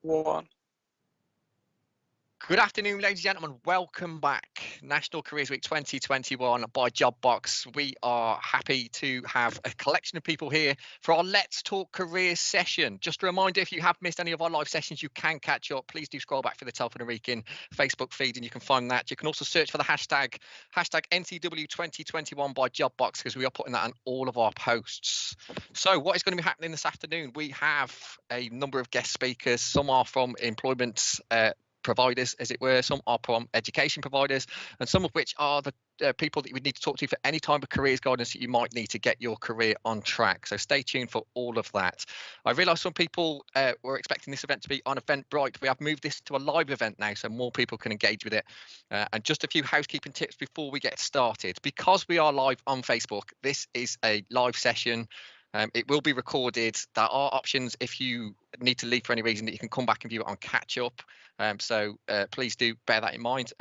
One. Good afternoon, ladies and gentlemen. Welcome back. National Careers Week 2021 by Jobbox. We are happy to have a collection of people here for our Let's Talk Careers session. Just a reminder, if you have missed any of our live sessions, you can catch up. Please do scroll back for the Telford and Wrekin Facebook feed and you can find that. You can also search for the hashtag NCW2021 by Jobbox because we are putting that on all of our posts. So what is going to be happening this afternoon? We have a number of guest speakers. Some are from employment providers, as it were, some are from education providers, and some of which are the people that you would need to talk to for any type of careers guidance that you might need to get your career on track. So stay tuned for all of that. I realise some people were expecting this event to be on Eventbrite. We have moved this to a live event now, so more people can engage with it. And just a few housekeeping tips before we get started. Because we are live on Facebook, this is a live session. It will be recorded. There are options if you need to leave for any reason that you can come back and view it on catch up. So please do bear that in mind.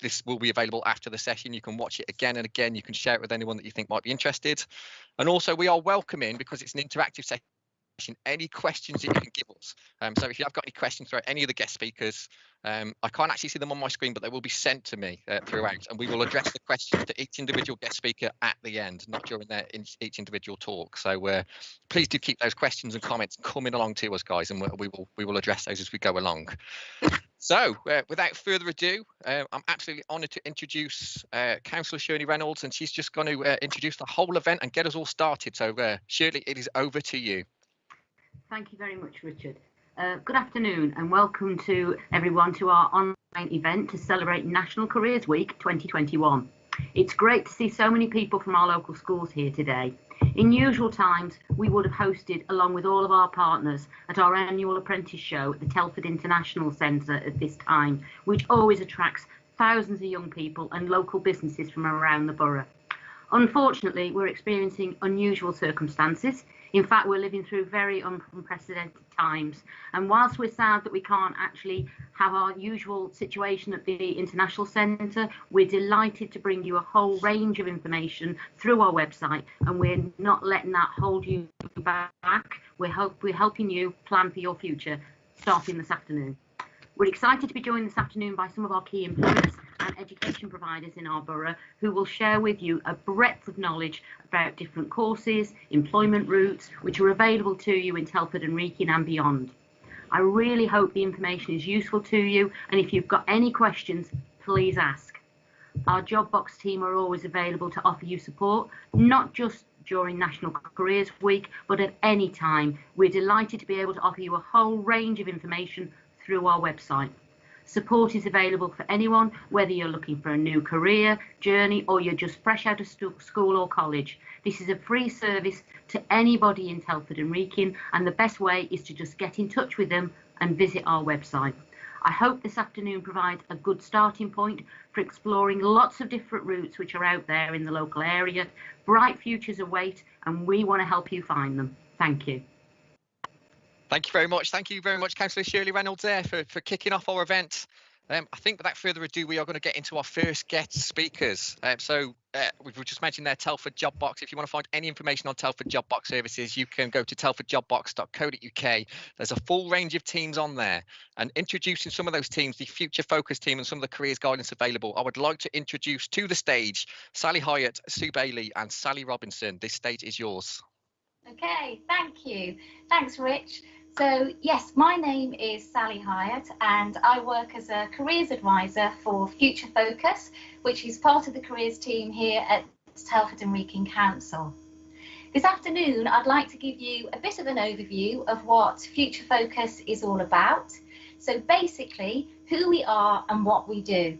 This will be available after the session. You can watch it again and again. You can share it with anyone that you think might be interested. And also we are welcoming, because it's an interactive session, any questions that you can give us. So if you have got any questions for any of the guest speakers, I can't actually see them on my screen, but they will be sent to me throughout, and we will address the questions to each individual guest speaker at the end, not during each individual talk. So please do keep those questions and comments coming along to us, guys, and we will address those as we go along. So without further ado, I'm absolutely honoured to introduce Councillor Shirley Reynolds, and she's just going to introduce the whole event and get us all started. So Shirley, it is over to you. Thank you very much, Richard. Good afternoon and welcome to everyone to our online event to celebrate National Careers Week 2021. It's great to see so many people from our local schools here today. In usual times, we would have hosted, along with all of our partners, at our annual apprentice show at the Telford International Centre at this time, which always attracts thousands of young people and local businesses from around the borough. Unfortunately, we're experiencing unusual circumstances. In fact, we're living through very unprecedented times. And whilst we're sad that we can't actually have our usual situation at the International Centre, we're delighted to bring you a whole range of information through our website, and we're not letting that hold you back. We're helping you plan for your future, starting this afternoon. We're excited to be joined this afternoon by some of our key employers and education providers in our borough who will share with you a breadth of knowledge about different courses, employment routes, which are available to you in Telford and Wrekin and beyond. I really hope the information is useful to you, and if you've got any questions, please ask. Our Jobbox team are always available to offer you support, not just during National Careers Week, but at any time. We're delighted to be able to offer you a whole range of information through our website. Support is available for anyone, whether you're looking for a new career journey or you're just fresh out of school or college. This is a free service to anybody in Telford and Wrekin, and the best way is to just get in touch with them and visit our website. I hope this afternoon provides a good starting point for exploring lots of different routes which are out there in the local area. Bright futures await, and we want to help you find them. Thank you. Thank you very much. Thank you very much, Councillor Shirley Reynolds there for kicking off our event. I think without further ado, we are going to get into our first guest speakers. We've just mentioned there Telford Jobbox. If you want to find any information on Telford Jobbox services, you can go to telfordjobbox.co.uk. There's a full range of teams on there. And introducing some of those teams, the Future Focus team and some of the careers guidance available, I would like to introduce to the stage Sally Hyatt, Sue Bailey and Sally Robinson. This stage is yours. Okay, thank you. Thanks, Rich. So yes, my name is Sally Hyatt and I work as a careers advisor for Future Focus, which is part of the careers team here at Telford and Wrekin Council. This afternoon, I'd like to give you a bit of an overview of what Future Focus is all about. So basically, who we are and what we do.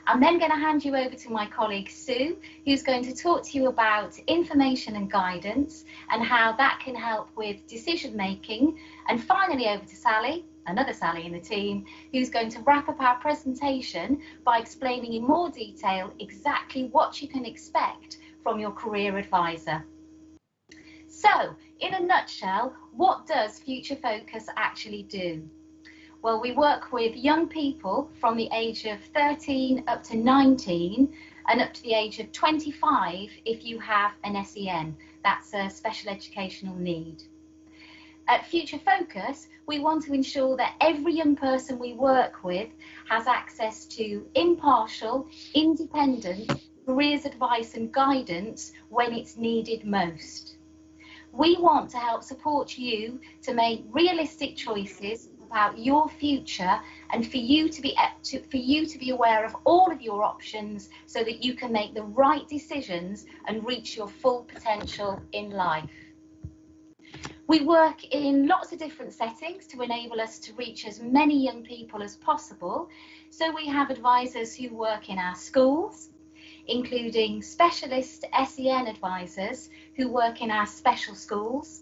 I'm then going to hand you over to my colleague Sue, who's going to talk to you about information and guidance and how that can help with decision making. And finally over to Sally, another Sally in the team, who's going to wrap up our presentation by explaining in more detail exactly what you can expect from your career advisor. So, in a nutshell, what does Future Focus actually do? Well, we work with young people from the age of 13 up to 19 and up to the age of 25 if you have an SEN, that's a special educational need. At Future Focus, we want to ensure that every young person we work with has access to impartial, independent careers advice and guidance when it's needed most. We want to help support you to make realistic choices about your future and for you to be aware of all of your options so that you can make the right decisions and reach your full potential in life. We work in lots of different settings to enable us to reach as many young people as possible. So we have advisors who work in our schools, including specialist SEN advisors who work in our special schools,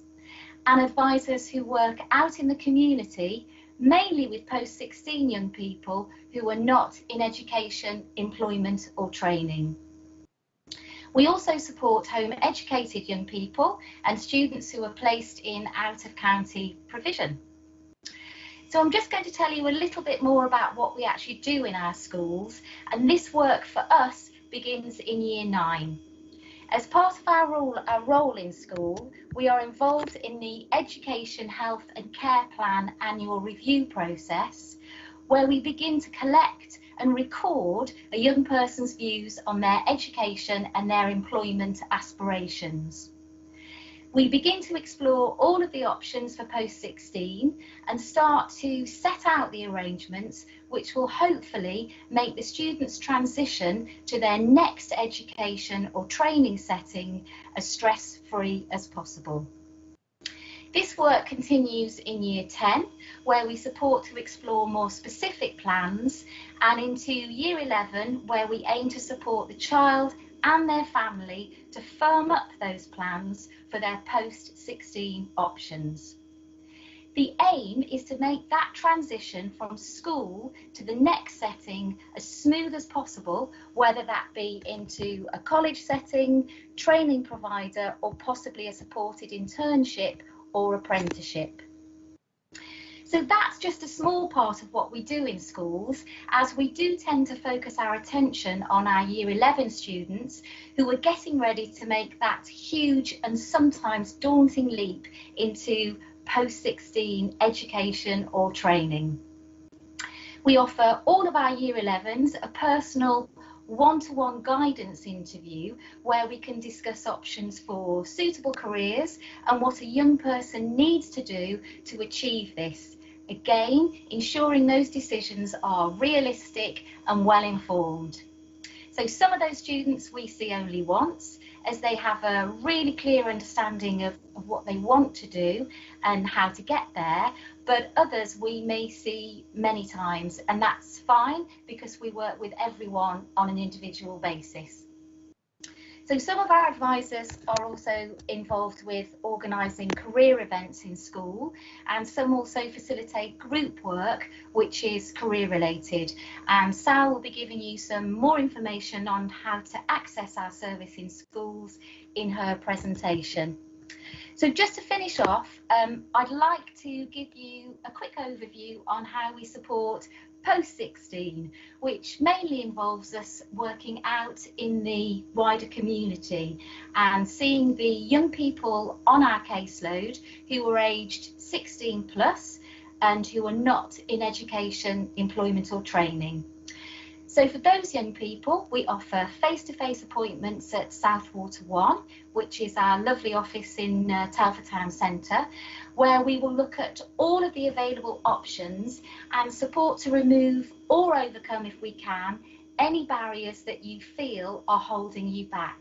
and advisors who work out in the community, mainly with post-16 young people who are not in education, employment or training. We also support home educated young people and students who are placed in out-of-county provision. So I'm just going to tell you a little bit more about what we actually do in our schools, and this work for us begins in Year 9. As part of our role in school, we are involved in the Education, Health and Care Plan annual review process, where we begin to collect and record a young person's views on their education and their employment aspirations. We begin to explore all of the options for post-16 and start to set out the arrangements which will hopefully make the students' transition to their next education or training setting as stress-free as possible. This work continues in Year 10, where we support to explore more specific plans, and into Year 11, where we aim to support the child and their family to firm up those plans for their post-16 options. The aim is to make that transition from school to the next setting as smooth as possible, whether that be into a college setting, training provider, or possibly a supported internship or apprenticeship. So that's just a small part of what we do in schools, as we do tend to focus our attention on our Year 11 students who are getting ready to make that huge and sometimes daunting leap into post-16 education or training. We offer all of our Year 11s a personal one-to-one guidance interview where we can discuss options for suitable careers and what a young person needs to do to achieve this. Again, ensuring those decisions are realistic and well informed. So some of those students we see only once, as they have a really clear understanding of what they want to do and how to get there, but others we may see many times, and that's fine because we work with everyone on an individual basis. So some of our advisors are also involved with organising career events in school, and some also facilitate group work which is career related, and Sal will be giving you some more information on how to access our service in schools in her presentation. So just to finish off, I'd like to give you a quick overview on how we support post-16, which mainly involves us working out in the wider community and seeing the young people on our caseload who are aged 16 plus and who are not in education, employment or training. So for those young people, we offer face-to-face appointments at Southwater 1, which is our lovely office in Telford Town Centre, where we will look at all of the available options and support to remove or overcome, if we can, any barriers that you feel are holding you back.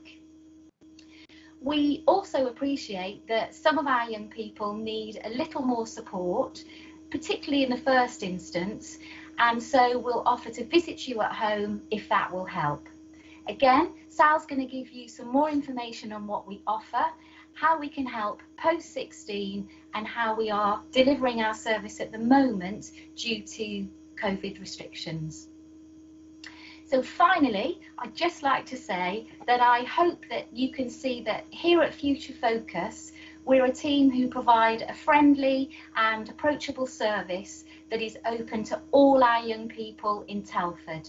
We also appreciate that some of our young people need a little more support, particularly in the first instance, and so we'll offer to visit you at home if that will help. Again, Sal's going to give you some more information on what we offer, how we can help post-16 and how we are delivering our service at the moment due to COVID restrictions. So finally, I'd just like to say that I hope that you can see that here at Future Focus, we're a team who provide a friendly and approachable service that is open to all our young people in Telford.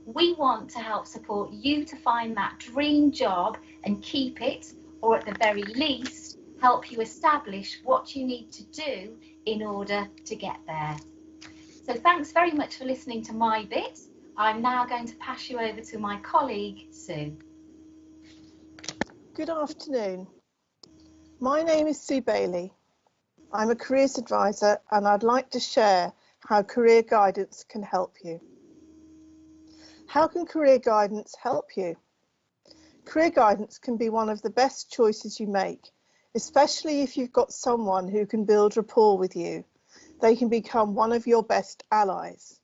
We want to help support you to find that dream job and keep it, or at the very least, help you establish what you need to do in order to get there. So thanks very much for listening to my bit. I'm now going to pass you over to my colleague, Sue. Good afternoon. My name is Sue Bailey. I'm a careers advisor and I'd like to share how career guidance can help you. How can career guidance help you? Career guidance can be one of the best choices you make, especially if you've got someone who can build rapport with you. They can become one of your best allies.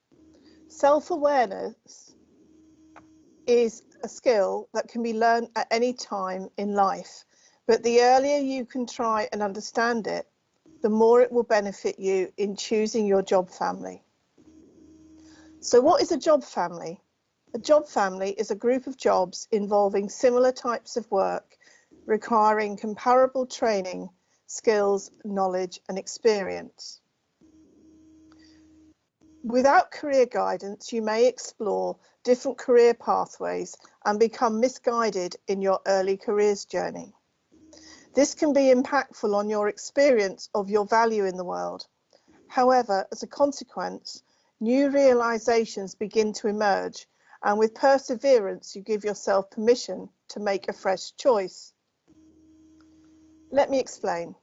Self-awareness is a skill that can be learned at any time in life, but the earlier you can try and understand it, the more it will benefit you in choosing your job family. So what is a job family? A job family is a group of jobs involving similar types of work, requiring comparable training, skills, knowledge and experience. Without career guidance, you may explore different career pathways and become misguided in your early careers journey. This can be impactful on your experience of your value in the world. However, as a consequence, new realizations begin to emerge, and with perseverance, you give yourself permission to make a fresh choice. Let me explain.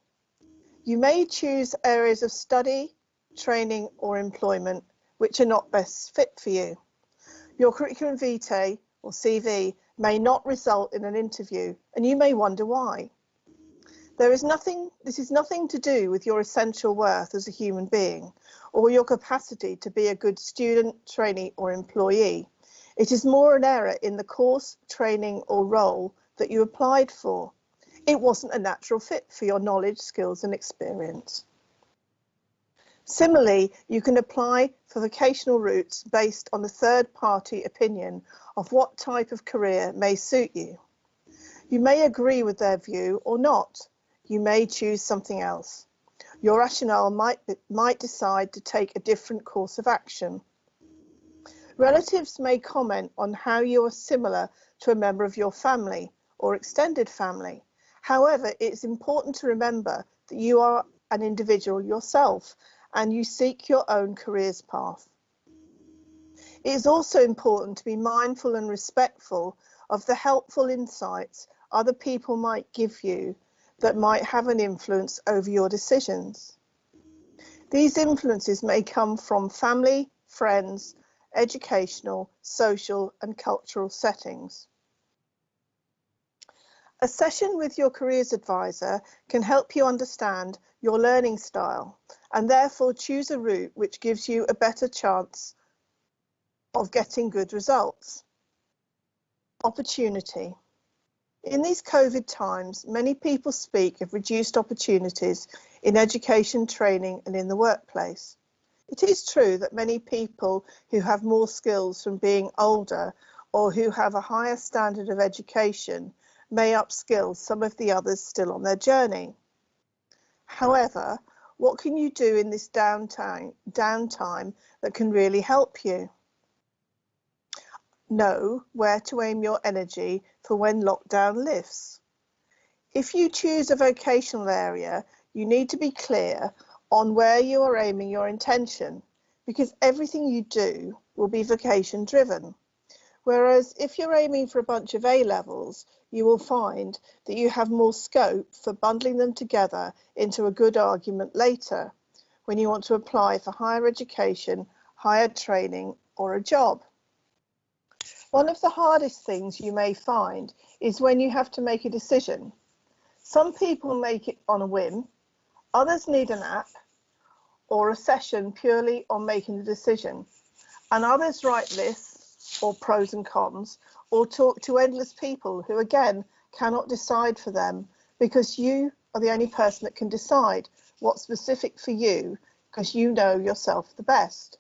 You may choose areas of study, training or employment which are not best fit for you. Your curriculum vitae or CV may not result in an interview, and you may wonder why. This is nothing to do with your essential worth as a human being or your capacity to be a good student, trainee or employee. It is more an error in the course, training or role that you applied for. It wasn't a natural fit for your knowledge, skills and experience. Similarly, you can apply for vocational routes based on the third-party opinion of what type of career may suit you. You may agree with their view or not. You may choose something else. Your rationale might decide to take a different course of action. Relatives may comment on how you are similar to a member of your family or extended family. However, it's important to remember that you are an individual yourself and you seek your own careers path. It is also important to be mindful and respectful of the helpful insights other people might give you that might have an influence over your decisions. These influences may come from family, friends, educational, social and cultural settings. A session with your careers advisor can help you understand your learning style and therefore choose a route which gives you a better chance of getting good results. Opportunity. In these COVID times, many people speak of reduced opportunities in education, training and in the workplace. It is true that many people who have more skills from being older or who have a higher standard of education may upskill some of the others still on their journey. However, what can you do in this downtime that can really help you? Know where to aim your energy for when lockdown lifts. If you choose a vocational area, you need to be clear on where you are aiming your intention, because everything you do will be vocation driven. Whereas if you're aiming for a bunch of A-levels, you will find that you have more scope for bundling them together into a good argument later when you want to apply for higher education, higher training or a job. One of the hardest things you may find is when you have to make a decision. Some people make it on a whim, others need an app or a session purely on making the decision, and others write lists or pros and cons or talk to endless people who again cannot decide for them, because you are the only person that can decide what's specific for you, because you know yourself the best.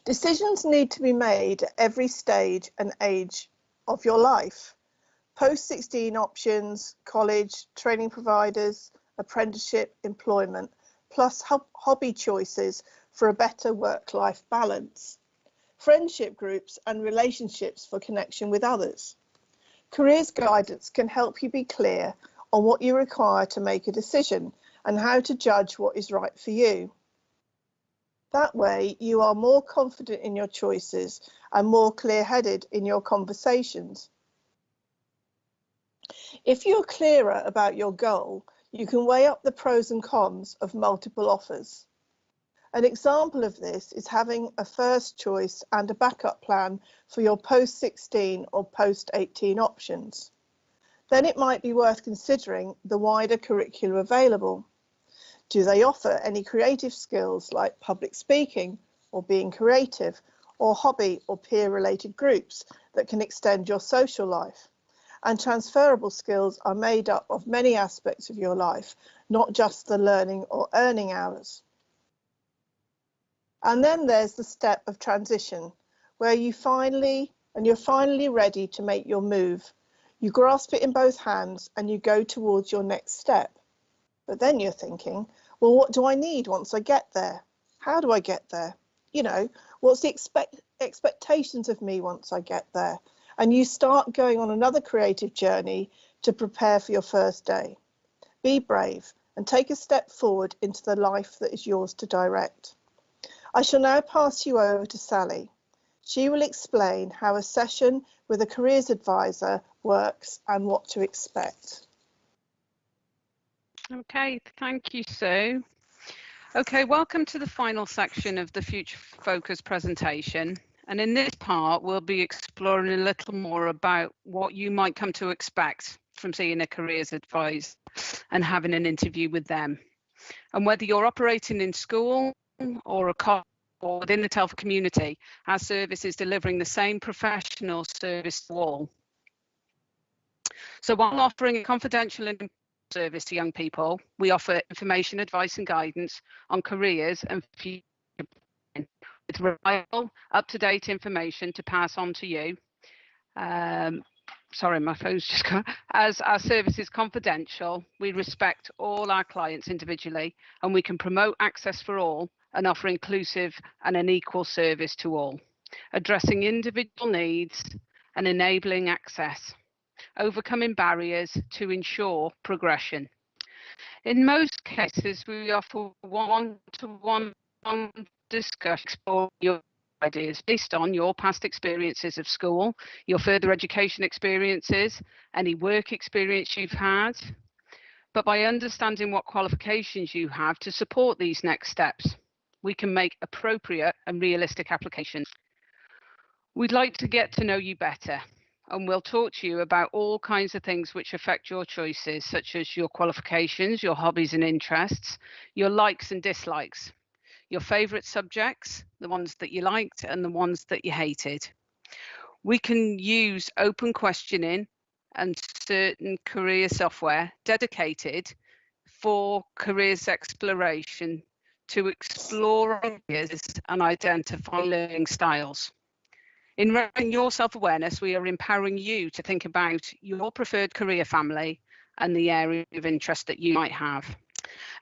Decisions need to be made at every stage and age of your life. Post-16 options, college, training providers, apprenticeship, employment, plus hobby choices for a better work-life balance. Friendship groups and relationships for connection with others. Careers guidance can help you be clear on what you require to make a decision and how to judge what is right for you. That way, you are more confident in your choices and more clear-headed in your conversations. If you're clearer about your goal, you can weigh up the pros and cons of multiple offers. An example of this is having a first choice and a backup plan for your post-16 or post-18 options. Then it might be worth considering the wider curriculum available. Do they offer any creative skills like public speaking or being creative, or hobby or peer-related groups that can extend your social life? And transferable skills are made up of many aspects of your life, not just the learning or earning hours. And then there's the step of transition, where you're finally ready to make your move. You grasp it in both hands and you go towards your next step. But then you're thinking, well, what do I need once I get there? How do I get there? You know, what's the expectations of me once I get there? And you start going on another creative journey to prepare for your first day. Be brave and take a step forward into the life that is yours to direct. I shall now pass you over to Sally. She will explain how a session with a careers advisor works and what to expect. Okay, thank you, Sue. Okay, welcome to the final section of the Future Focus presentation. And in this part, we'll be exploring a little more about what you might come to expect from seeing a careers advisor and having an interview with them. And whether you're operating in school or a college or within the Telford community, our service is delivering the same professional service to all. So while offering a confidential and service to young people, we offer information, advice and guidance on careers and future with reliable, up-to-date information to pass on to you. Sorry, my phone's just gone. As our service is confidential, we respect all our clients individually, and we can promote access for all and offer inclusive and an equal service to all, addressing individual needs and enabling access, overcoming barriers to ensure progression. In most cases, we offer one-to-one discussion, explore your ideas based on your past experiences of school, your further education experiences, any work experience you've had, but by understanding what qualifications you have to support these next steps, we can make appropriate and realistic applications. We'd like to get to know you better, and we'll talk to you about all kinds of things which affect your choices, such as your qualifications, your hobbies and interests, your likes and dislikes, your favourite subjects, the ones that you liked and the ones that you hated. We can use open questioning and certain career software dedicated for careers exploration to explore ideas and identify learning styles. In raising your self-awareness, we are empowering you to think about your preferred career family and the area of interest that you might have.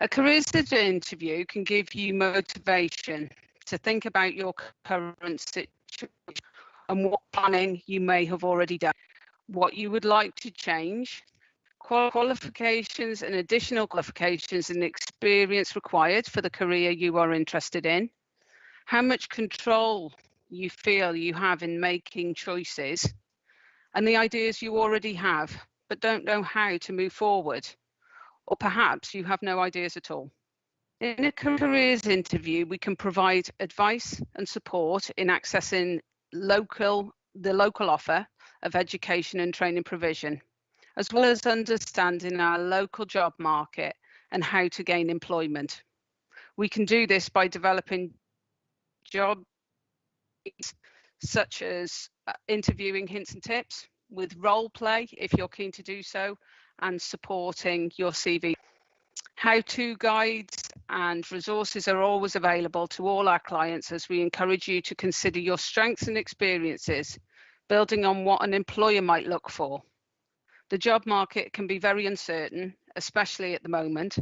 A careers interview can give you motivation to think about your current situation and what planning you may have already done, what you would like to change, qualifications and additional qualifications and experience required for the career you are interested in, how much control you feel you have in making choices, and the ideas you already have but don't know how to move forward, or perhaps you have no ideas at all. In a careers interview, we can provide advice and support in accessing the local offer of education and training provision, as well as understanding our local job market and how to gain employment. We can do this by developing job such as interviewing hints and tips, with role play if you're keen to do so, and supporting your CV. How-to guides and resources are always available to all our clients as we encourage you to consider your strengths and experiences, building on what an employer might look for. The job market can be very uncertain, especially at the moment,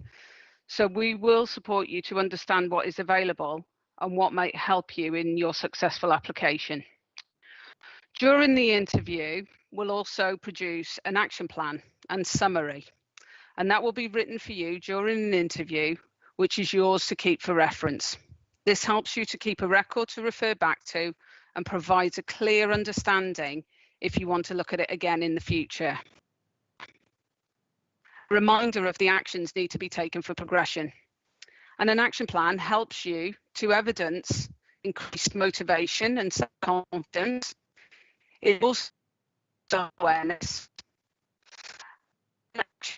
so we will support you to understand what is available and what might help you in your successful application. During the interview, we'll also produce an action plan and summary. and that will be written for you during an interview, which is yours to keep for reference. This helps you to keep a record to refer back to and provides a clear understanding if you want to look at it again in the future. Reminder of the actions need to be taken for progression. And an action plan helps you to evidence increased motivation and self-confidence. It also awareness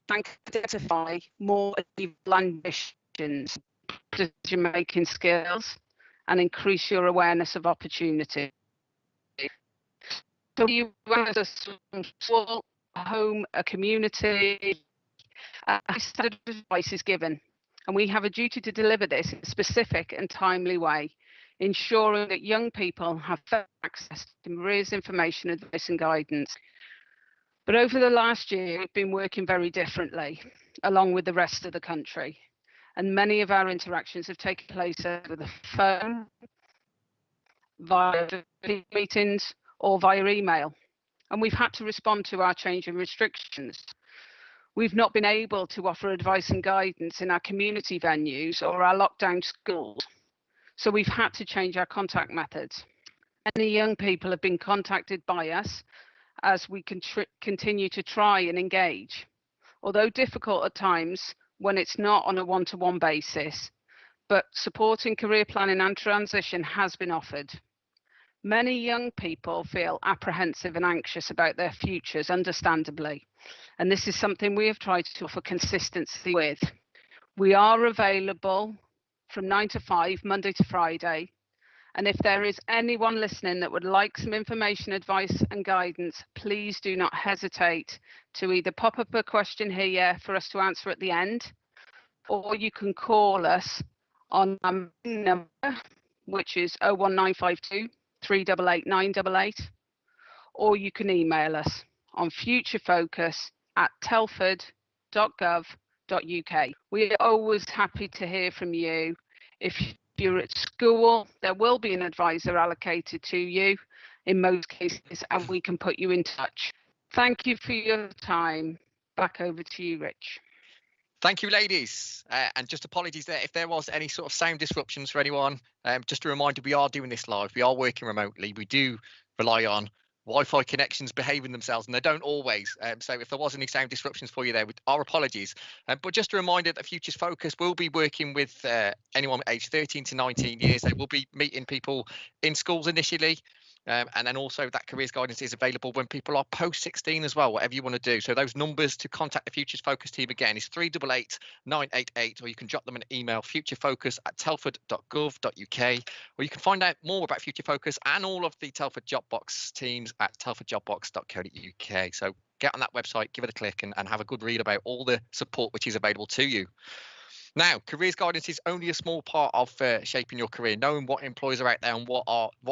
and identify more achievable ambitions, decision-making skills, and increase your awareness of opportunity. So you as a small home, a community, a standard advice is given, and we have a duty to deliver this in a specific and timely way, ensuring that young people have access to careers information, advice and guidance. But over the last year, we've been working very differently, along with the rest of the country. And many of our interactions have taken place over the phone, via meetings, or via email. And we've had to respond to our change in restrictions. We've not been able to offer advice and guidance in our community venues or our lockdown schools. So we've had to change our contact methods. Many young people have been contacted by us as we continue to try and engage, although difficult at times when it's not on a one-to-one basis, but supporting career planning and transition has been offered. Many young people feel apprehensive and anxious about their futures, understandably, and this is something we have tried to offer consistency with. We are available from 9 to 5, Monday to Friday, and if there is anyone listening that would like some information, advice and guidance, please do not hesitate to either pop up a question here for us to answer at the end, or you can call us on our number, which is 01952 388 988, or you can email us on futurefocus@telford.gov.uk. We are always happy to hear from you. If you're at school, there will be an advisor allocated to you in most cases, and we can put you in touch. Thank you for your time. Back over to you, Rich. Thank you, ladies. And just apologies there if there was any sort of sound disruptions for anyone. Just a reminder, we are doing this live. We are working remotely. We do rely on Wi-Fi connections behaving themselves, and they don't always. So if there was any sound disruptions for you there, our apologies. But just a reminder that Futures Focus will be working with anyone aged 13 to 19 years. They will be meeting people in schools initially. And then also that careers guidance is available when people are post 16 as well, whatever you want to do. So those numbers to contact the Futures Focus team again is 388 988, or you can drop them an email, futurefocus@telford.gov.uk, or you can find out more about Future Focus and all of the Telford Job Box teams at telfordjobbox.co.uk. So get on that website, give it a click and have a good read about all the support which is available to you. Now, careers guidance is only a small part of shaping your career. Knowing what employers are out there and what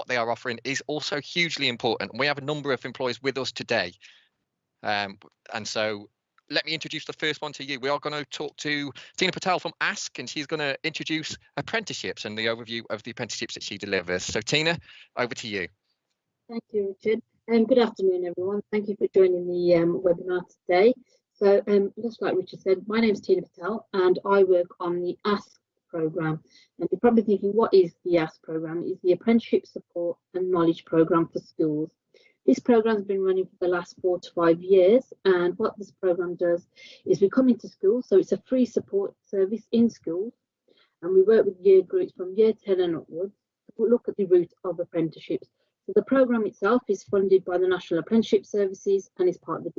they are offering is also hugely important. We have a number of employers with us today. And so let me introduce the first one to you. We are going to talk to Tina Patel from Ask, and she's going to introduce apprenticeships and the overview of the apprenticeships that she delivers. So Tina, over to you. Thank you, Richard. And good afternoon, everyone. Thank you for joining the webinar today. So just like Richard said, my name is Tina Patel and I work on the Ask programme. And you're probably thinking, what is the Ask programme? It's the Apprenticeship Support and Knowledge Programme for schools. This programme has been running for the last 4 to 5 years, and what this programme does is we come into schools, so it's a free support service in schools, and we work with year groups from year 10 and upwards to look at the route of apprenticeships. So the programme itself is funded by the National Apprenticeship Services and is part of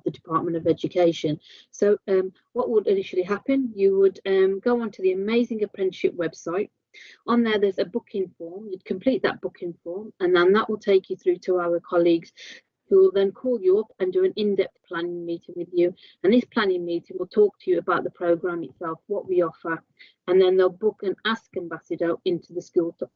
the Department of Education. So what would initially happen? You would go onto the amazing apprenticeship website. On there, there's a booking form. You'd complete that booking form, and then that will take you through to our colleagues who will then call you up and do an in-depth planning meeting with you. And this planning meeting will talk to you about the programme itself, what we offer, and then they'll book an Ask Ambassador into the school to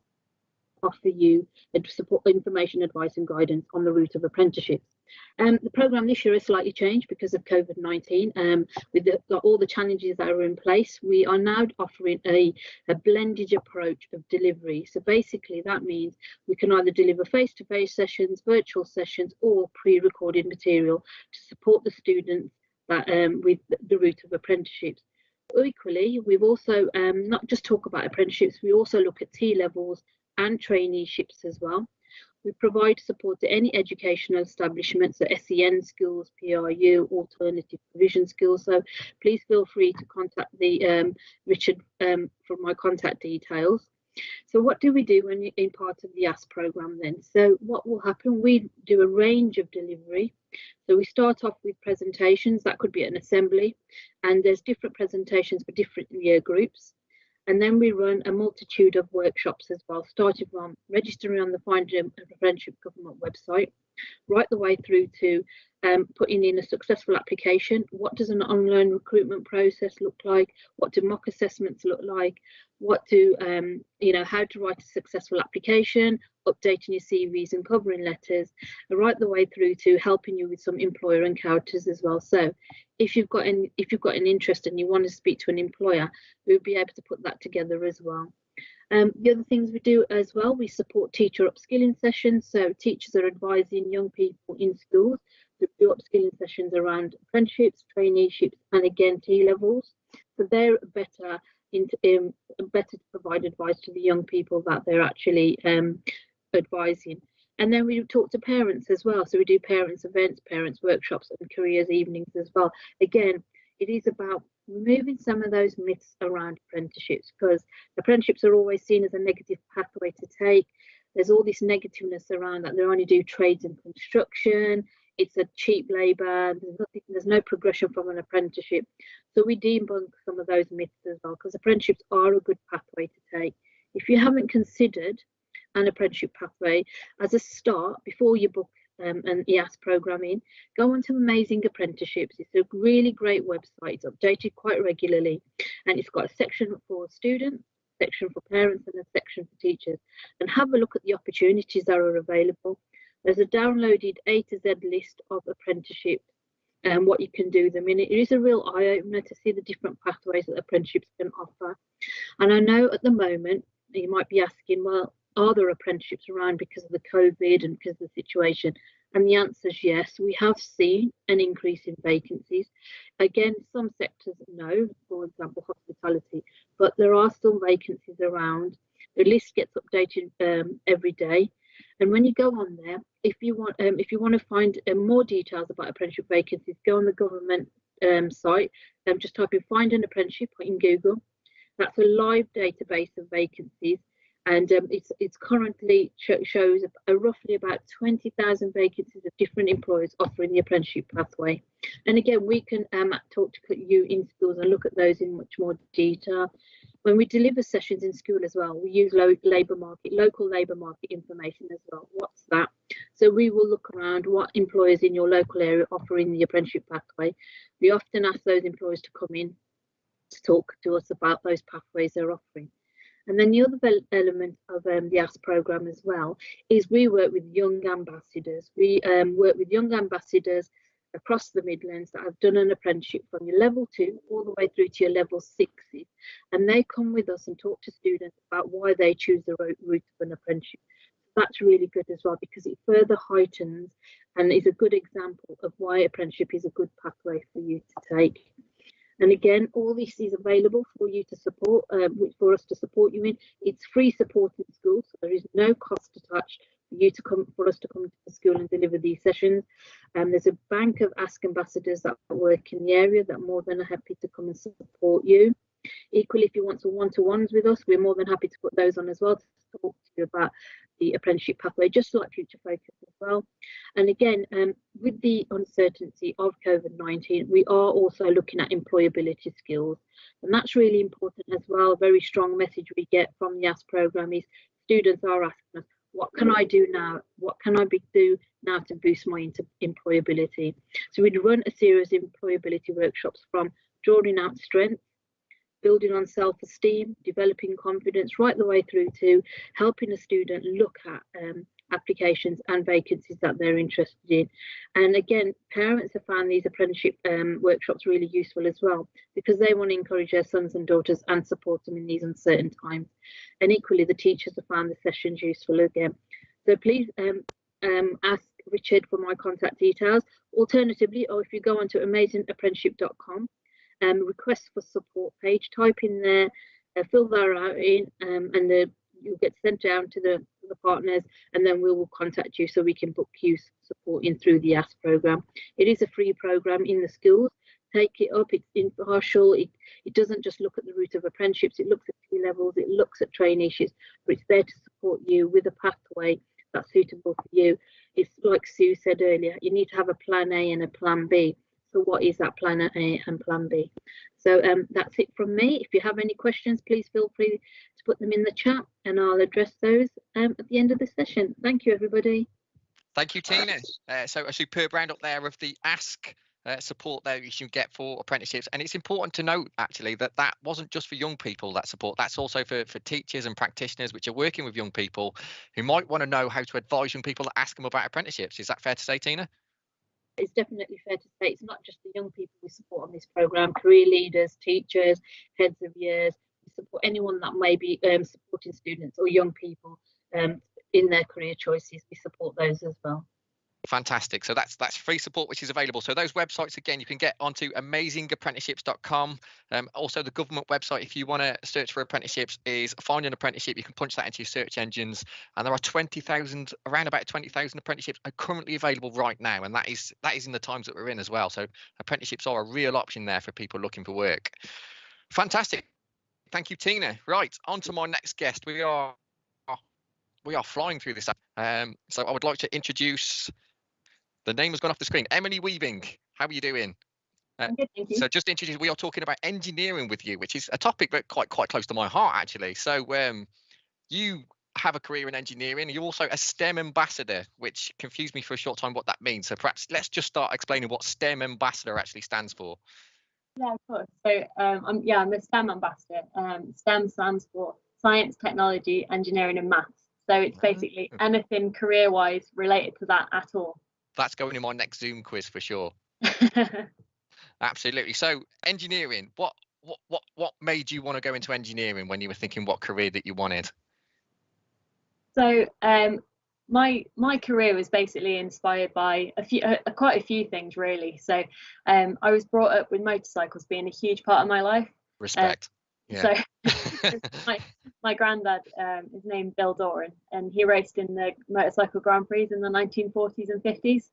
offer you support, information, advice and guidance on the route of apprenticeships. The programme this year has slightly changed because of COVID-19. With all the challenges that are in place, we are now offering a blended approach of delivery. So basically that means we can either deliver face-to-face sessions, virtual sessions or pre-recorded material to support the students that with the route of apprenticeships. Equally, we've also not just talk about apprenticeships, we also look at T-levels and traineeships as well. We provide support to any educational establishments, so SEN schools, PRU, alternative provision schools. So please feel free to contact the Richard for my contact details. So what do we do when you're in part of the ASK programme then? So what will happen, we do a range of delivery. So we start off with presentations, that could be an assembly, and there's different presentations for different year groups. And then we run a multitude of workshops as well, starting from registering on the Find an Apprenticeship Government website, right the way through to putting in a successful application. What does an online recruitment process look like? What do mock assessments look like? What do, how to write a successful application, updating your CVs and covering letters, and right the way through to helping you with some employer encounters as well. So if you've got an interest and you want to speak to an employer, we'll be able to put that together as well. The other things we do as well, we support teacher upskilling sessions. So teachers are advising young people in schools to do upskilling sessions around apprenticeships, traineeships, and again T-levels. So they're better to provide advice to the young people that they're actually advising. And then we talk to parents as well. So we do parents events, parents workshops, and careers evenings as well. Again, it is about removing some of those myths around apprenticeships, because apprenticeships are always seen as a negative pathway to take. There's all this negativeness around that they only do trades and construction. It's a cheap labour. There's no progression from an apprenticeship. So we debunk some of those myths as well, because apprenticeships are a good pathway to take. If you haven't considered an apprenticeship pathway as a start before you book an EAS programme in, go on to Amazing Apprenticeships. It's a really great website. It's updated quite regularly, and it's got a section for students, a section for parents, and a section for teachers. And have a look at the opportunities that are available. There's a downloaded A to Z list of apprenticeships and what you can do them in. It is a real eye-opener to see the different pathways that apprenticeships can offer. And I know at the moment you might be asking, well, are there apprenticeships around because of the COVID and because of the situation? And the answer is yes. We have seen an increase in vacancies. Again, some sectors no, for example, hospitality, but there are still vacancies around. The list gets updated every day. And when you go on there, if you want to find more details about apprenticeship vacancies, go on the government site and just type in "find an apprenticeship" in Google. That's a live database of vacancies. And it's currently shows roughly about 20,000 vacancies of different employers offering the apprenticeship pathway. And again, we can talk to you in schools and look at those in much more detail. When we deliver sessions in school as well, we use local labour market information as well. What's that? So we will look around what employers in your local area are offering the apprenticeship pathway. We often ask those employers to come in to talk to us about those pathways they're offering. And then the other element of the ASK programme as well is we work with young ambassadors. We work with young ambassadors across the Midlands that have done an apprenticeship from your level 2 all the way through to your level 6. And they come with us and talk to students about why they choose the route of an apprenticeship. That's really good as well, because it further heightens and is a good example of why apprenticeship is a good pathway for you to take. And again, all this is available for you to support, for us to support you in. It's free support in school, so there is no cost attached for us to come to the school and deliver these sessions. There's a bank of ASK ambassadors that work in the area that are more than happy to come and support you. Equally, if you want some one-to-ones with us, we're more than happy to put those on as well to talk to you about the apprenticeship pathway, just like Future Focus as well. And again, with the uncertainty of COVID-19, we are also looking at employability skills, and that's really important as well. A very strong message we get from the ASK programme is students are asking us, what can I do now? What can I do now to boost my employability? So we'd run a series of employability workshops from drawing out strengths, building on self-esteem, developing confidence, right the way through to helping a student look at applications and vacancies that they're interested in. And again, parents have found these apprenticeship workshops really useful as well, because they want to encourage their sons and daughters and support them in these uncertain times. And equally, the teachers have found the sessions useful again. So please ask Richard for my contact details. Alternatively, or if you go onto amazingapprenticeship.com, request for support page, type in there, fill that out in, and you'll get sent down to the partners, and then we will contact you so we can book you support in through the ASK program. It is a free program in the schools. Take it up. It's impartial. It doesn't just look at the route of apprenticeships. It looks at T-levels. It looks at traineeships, but it's there to support you with a pathway that's suitable for you. It's like Sue said earlier, you need to have a plan A and a plan B. So what is that plan A and plan B? So that's it from me. If you have any questions, please feel free to put them in the chat and I'll address those at the end of the session. Thank you, everybody. Thank you, Tina. So a superb roundup there of the ASK support there you should get for apprenticeships. And it's important to note, actually, that that wasn't just for young people, that support. That's also for teachers and practitioners which are working with young people who might want to know how to advise young people to ask them about apprenticeships. Is that fair to say, Tina? It's definitely fair to say it's not just the young people we support on this programme, career leaders, teachers, heads of years. We support anyone that may be supporting students or young people in their career choices. We support those as well. Fantastic. So that's free support which is available. So those websites, again, you can get onto amazingapprenticeships.com. Also the government website, if you want to search for apprenticeships, is Find an Apprenticeship. You can punch that into your search engines, and there are around about 20,000 apprenticeships are currently available right now, and that is in the times that we're in as well. So apprenticeships are a real option there for people looking for work. Fantastic. Thank you, Tina. Right, on to my next guest. We are flying through this. So I would like to introduce. The name has gone off the screen. Emily Weaving, how are you doing? I'm good, thank you. So just to introduce, we are talking about engineering with you, which is a topic that quite close to my heart, actually. So you have a career in engineering. You're also a STEM ambassador, which confused me for a short time what that means. So perhaps let's just start explaining what STEM ambassador actually stands for. Yeah, of course. So I'm a STEM ambassador. STEM stands for Science, Technology, Engineering and Maths. So it's basically anything career-wise related to that at all. That's going in my next Zoom quiz for sure. Absolutely. So engineering, what made you want to go into engineering when you were thinking what career that you wanted? So my career was basically inspired by quite a few things, really. So I was brought up with motorcycles being a huge part of my life. Respect. Yeah. So my granddad is named Bill Doran, and he raced in the motorcycle Grand Prix in the 1940s and 50s.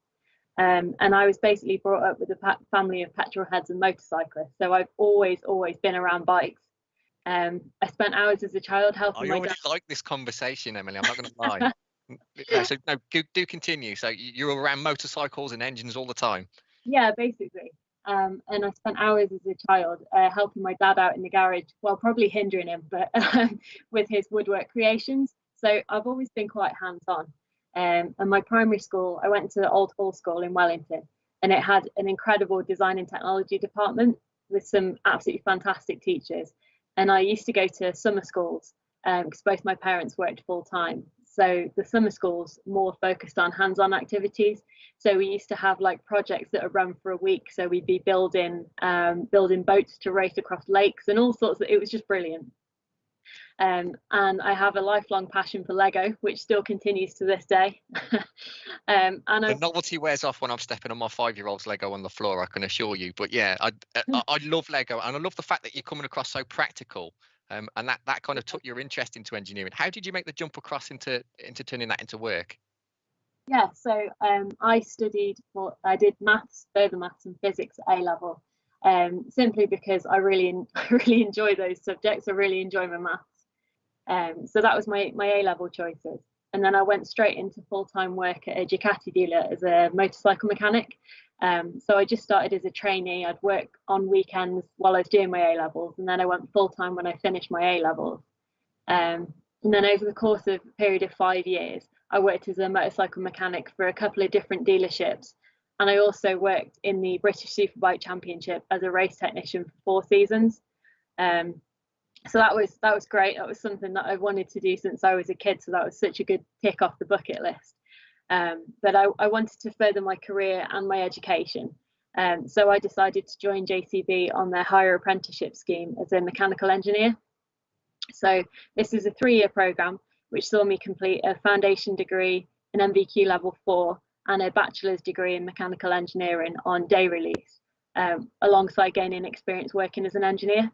And I was basically brought up with a family of petrol heads and motorcyclists. So I've always been around bikes. I spent hours as a child helping my dad. I already like this conversation, Emily. I'm not going to lie. So no, do continue. So you're around motorcycles and engines all the time. Yeah, basically. And I spent hours as a child helping my dad out in the garage, well, probably hindering him, but with his woodwork creations. So I've always been quite hands-on. And my primary school, I went to Old Hall School in Wellington, and it had an incredible design and technology department with some absolutely fantastic teachers. And I used to go to summer schools because both my parents worked full-time. So the summer schools more focused on hands-on activities. So we used to have like projects that would run for a week. So we'd be building boats to race across lakes and all sorts. It was just brilliant. And I have a lifelong passion for Lego, which still continues to this day. And the novelty wears off when I'm stepping on my 5-year-old's Lego on the floor, I can assure you. But yeah, I love Lego, and I love the fact that you're coming across so practical. And that kind of took your interest into engineering. How did you make the jump across into turning that into work? Yeah, so I did maths, further maths and physics at A-level, simply because I really enjoy those subjects. I really enjoy my maths. So that was my A-level choices. And then I went straight into full-time work at a Ducati dealer as a motorcycle mechanic. So I just started as a trainee. I'd work on weekends while I was doing my A-levels, and then I went full-time when I finished my A-levels. And then over the course of a period of 5 years, I worked as a motorcycle mechanic for a couple of different dealerships. And I also worked in the British Superbike Championship as a race technician for 4 seasons. So that was great. That was something that I wanted to do since I was a kid. So that was such a good tick off the bucket list. But I wanted to further my career and my education. So I decided to join JCB on their higher apprenticeship scheme as a mechanical engineer. So this is a 3-year programme which saw me complete a foundation degree, an MVQ level 4, and a bachelor's degree in mechanical engineering on day release, alongside gaining experience working as an engineer.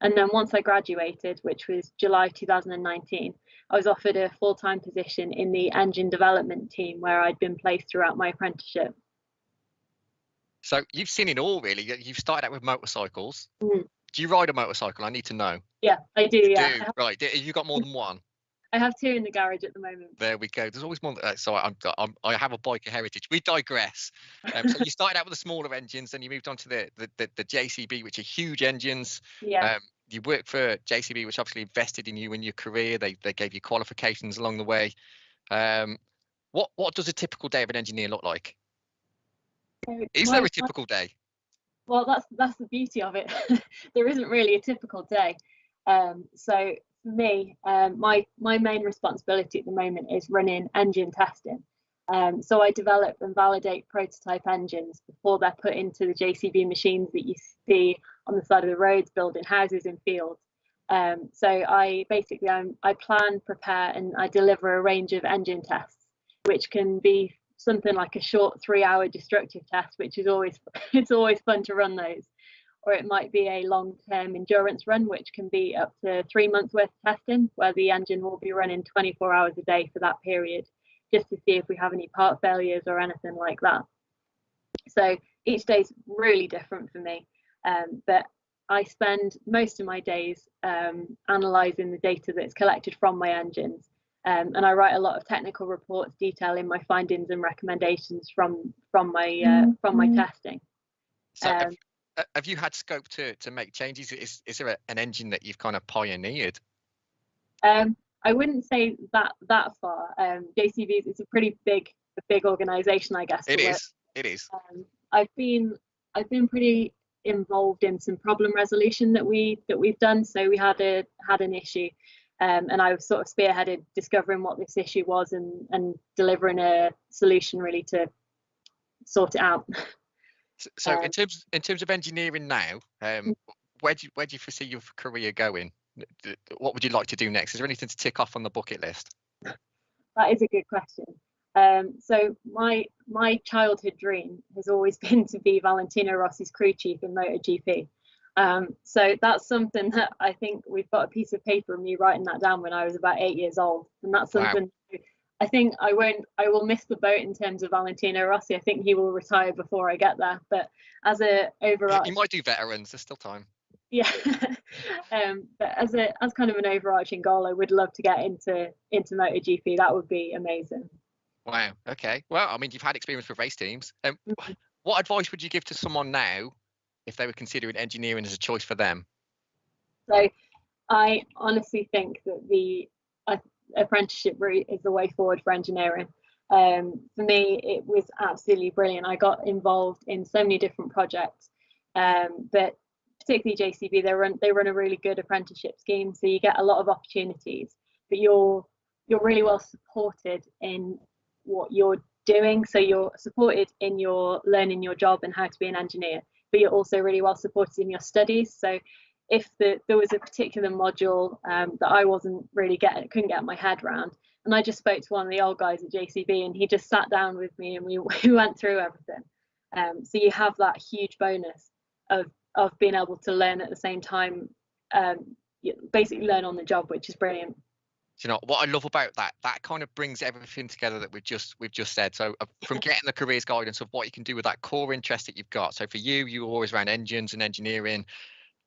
And then once I graduated, which was July 2019, I was offered a full-time position in the engine development team where I'd been placed throughout my apprenticeship. So you've seen it all, really. You've started out with motorcycles. Mm. Do you ride a motorcycle? I need to know. Yeah, I do. Yeah. Right. Have you got more than one? I have two in the garage at the moment. There we go. There's always more. So I have a biker heritage. We digress. So you started out with the smaller engines, then you moved on to the JCB, which are huge engines. Yeah. You worked for JCB, which obviously invested in you in your career. They gave you qualifications along the way. What does a typical day of an engineer look like? Is there a typical day? Well, that's the beauty of it. There isn't really a typical day. So for me, my main responsibility at the moment is running engine testing. So I develop and validate prototype engines before they're put into the JCB machines that you see on the side of the roads, building houses and fields. So I plan, prepare, and I deliver a range of engine tests, which can be something like a short 3-hour destructive test, which is always fun to run those. Or it might be a long-term endurance run, which can be up to 3 months worth of testing, where the engine will be running 24 hours a day for that period, just to see if we have any part failures or anything like that. So each day is really different for me, but I spend most of my days analysing the data that's collected from my engines, and I write a lot of technical reports detailing my findings and recommendations from my testing. So have you had scope to make changes? Is there an engine that you've kind of pioneered? I wouldn't say that far. JCB is a pretty big organisation, I guess. It is. I've been pretty involved in some problem resolution that we've done. So we had an issue, and I was sort of spearheaded discovering what this issue was and delivering a solution really to sort it out. So in terms of engineering now, where do you foresee your career going? What would you like to do next? Is there anything to tick off on the bucket list? That is a good question. So my childhood dream has always been to be Valentino Rossi's crew chief in MotoGP. So that's something that I think we've got a piece of paper of me writing that down when I was about 8 years old, and that's something. Wow. I think I will miss the boat in terms of Valentino Rossi. I think he will retire before I get there. But as a overarching, you might do veterans. There's still time. Yeah. But as kind of an overarching goal, I would love to get into MotoGP. That would be amazing. Wow. Okay. Well, I mean, you've had experience with race teams. What advice would you give to someone now if they were considering engineering as a choice for them? So I honestly think that the apprenticeship route is the way forward for engineering. For me, it was absolutely brilliant. I got involved in so many different projects, but particularly JCB, they run a really good apprenticeship scheme, so you get a lot of opportunities, but you're really well supported in what you're doing. So you're supported in your learning your job and how to be an engineer, but you're also really well supported in your studies. So if there was a particular module that I couldn't get my head around, and I just spoke to one of the old guys at JCB, and he just sat down with me and we went through everything. So you have that huge bonus of being able to learn at the same time, basically learn on the job, which is brilliant. You know what I love about that kind of brings everything together that we've just said. So from getting the careers guidance of what you can do with that core interest that you've got. So for you were always around engines and engineering,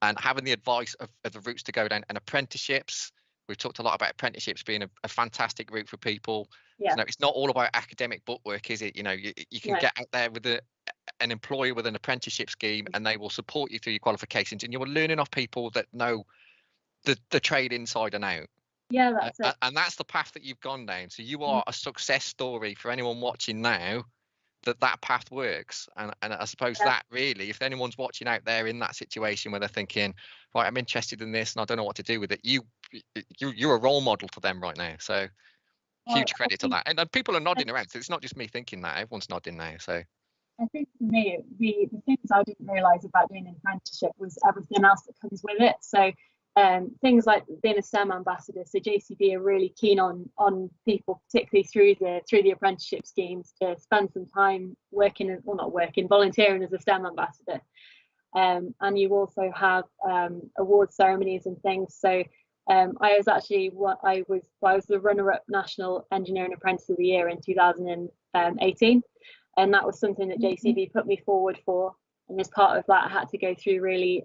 and having the advice of the routes to go down, and apprenticeships. We've talked a lot about apprenticeships being a fantastic route for people. Yeah. You know, it's not all about academic bookwork, is it? You know, you can get out there with an employer with an apprenticeship scheme, and they will support you through your qualifications, and you're learning off people that know the trade inside and out. Yeah, that's it. And that's the path that you've gone down. So you are a success story for anyone watching now, that path works. And I suppose that really, if anyone's watching out there in that situation where they're thinking, right, I'm interested in this and I don't know what to do with it, you're a role model to them right now. So huge credit to that. And people are nodding around. So it's not just me thinking that, everyone's nodding now. So I think for me, the things I didn't realise about doing an apprenticeship was everything else that comes with it. So things like being a STEM ambassador. So JCB are really keen on people, particularly through the apprenticeship schemes, to spend some time volunteering as a STEM ambassador. And you also have award ceremonies and things. So I was the runner-up National Engineering Apprentice of the Year in 2018, and that was something that JCB put me forward for. And as part of that, I had to go through really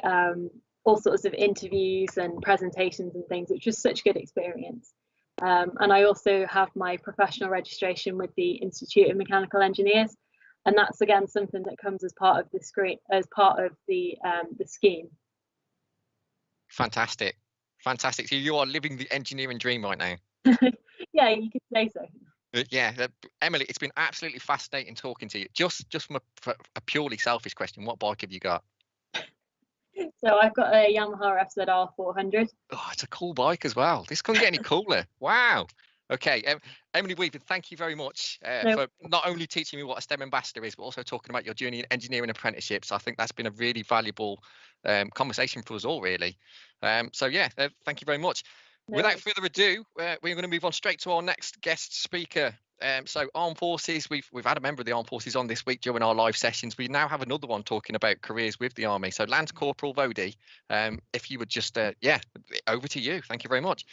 all sorts of interviews and presentations and things, which was such a good experience. And I also have my professional registration with the Institute of Mechanical Engineers, and that's again something that comes as part of the scheme. Fantastic. Fantastic. So you are living the engineering dream right now. Yeah, you could say so. Yeah, Emily, it's been absolutely fascinating talking to you. Just from a purely selfish question, what bike have you got? So I've got a Yamaha FZR 400. Oh, it's a cool bike as well. This couldn't get any cooler. Wow. Okay, Emily Weaver, thank you very much for not only teaching me what a STEM ambassador is, but also talking about your journey in engineering apprenticeships. I think that's been a really valuable conversation for us all, really. So yeah, thank you very much. Without further ado, we're going to move on straight to our next guest speaker. So Armed Forces, we've had a member of the Armed Forces on this week during our live sessions. We now have another one talking about careers with the Army. So Lance Corporal Vody, if you would just, over to you. Thank you very much.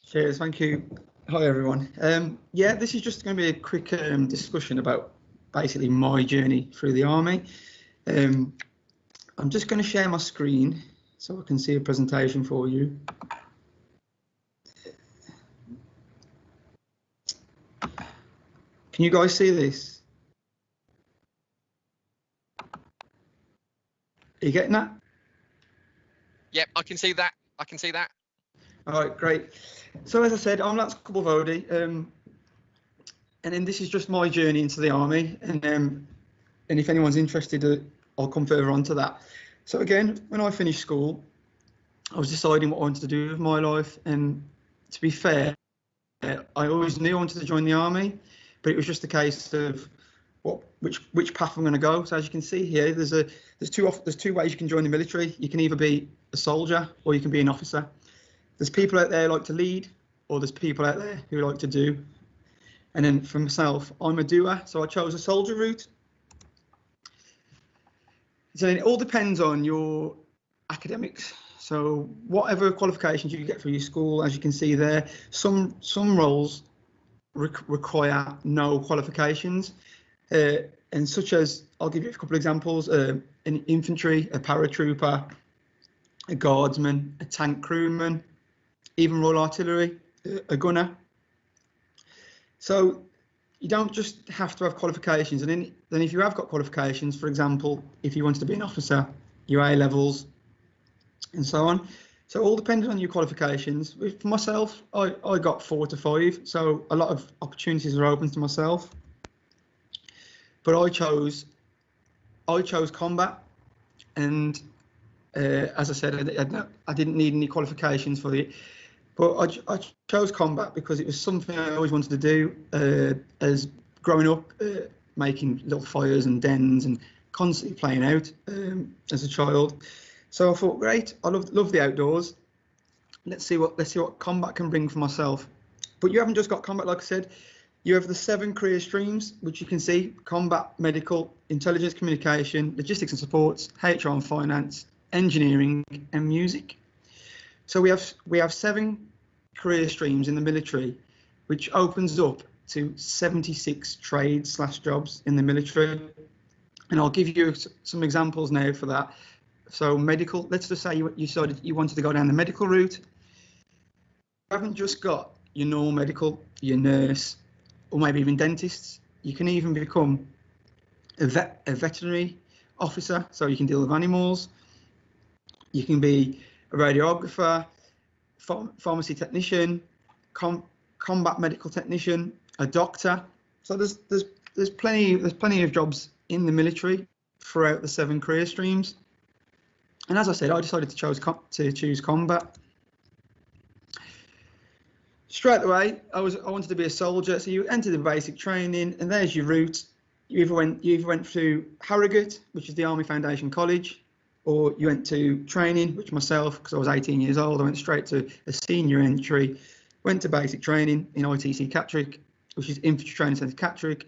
Cheers, thank you. Hi everyone. Yeah, this is just going to be a quick discussion about basically my journey through the Army. I'm just going to share my screen so I can see a presentation for you. Can you guys see this? Are you getting that? Yep, I can see that. I can see that. All right, great. So as I said, I'm Lance Corporal Vody, and then this is just my journey into the Army, and if anyone's interested, I'll come further on to that. So again, when I finished school, I was deciding what I wanted to do with my life, and to be fair, I always knew I wanted to join the Army, but it was just a case of which path I'm going to go. So as you can see here, there's two ways you can join the military. You can either be a soldier or you can be an officer. There's people out there who like to lead, or there's people out there who like to do. And then for myself, I'm a doer, so I chose a soldier route. So it all depends on your academics. So whatever qualifications you get through your school, as you can see there, some roles require no qualifications, and such as, I'll give you a couple of examples, an infantry, a paratrooper, a guardsman, a tank crewman, even Royal Artillery, a gunner. So you don't just have to have qualifications, and then if you have got qualifications, for example, if you wanted to be an officer, your A levels and so on. So all depending on your qualifications. For myself, I got 4 to 5, so a lot of opportunities are open to myself. But I chose combat, and as I said, I didn't need any qualifications for it. But I chose combat because it was something I always wanted to do. As growing up, making little fires and dens and constantly playing out as a child. So I thought, great, I love the outdoors. Let's see what combat can bring for myself. But you haven't just got combat, like I said. You have the 7 career streams, which you can see: combat, medical, intelligence, communication, logistics and supports, HR and finance, engineering, and music. So we have 7 career streams in the military, which opens up to 76 trades / jobs in the military. And I'll give you some examples now for that. So medical, let's just say you decided you wanted to go down the medical route. You haven't just got your normal medical, your nurse, or maybe even dentists. You can even become a veterinary officer, so you can deal with animals. You can be a radiographer, pharmacy technician, combat medical technician, a doctor. So there's plenty of jobs in the military throughout the 7 career streams. And as I said, I decided to choose combat. Straight away, I wanted to be a soldier. So you enter the basic training, and there's your route. You either went through Harrogate, which is the Army Foundation College, or you went to training, which myself, because I was 18 years old, I went straight to a senior entry, went to basic training in ITC Catterick, which is Infantry Training Centre Catterick,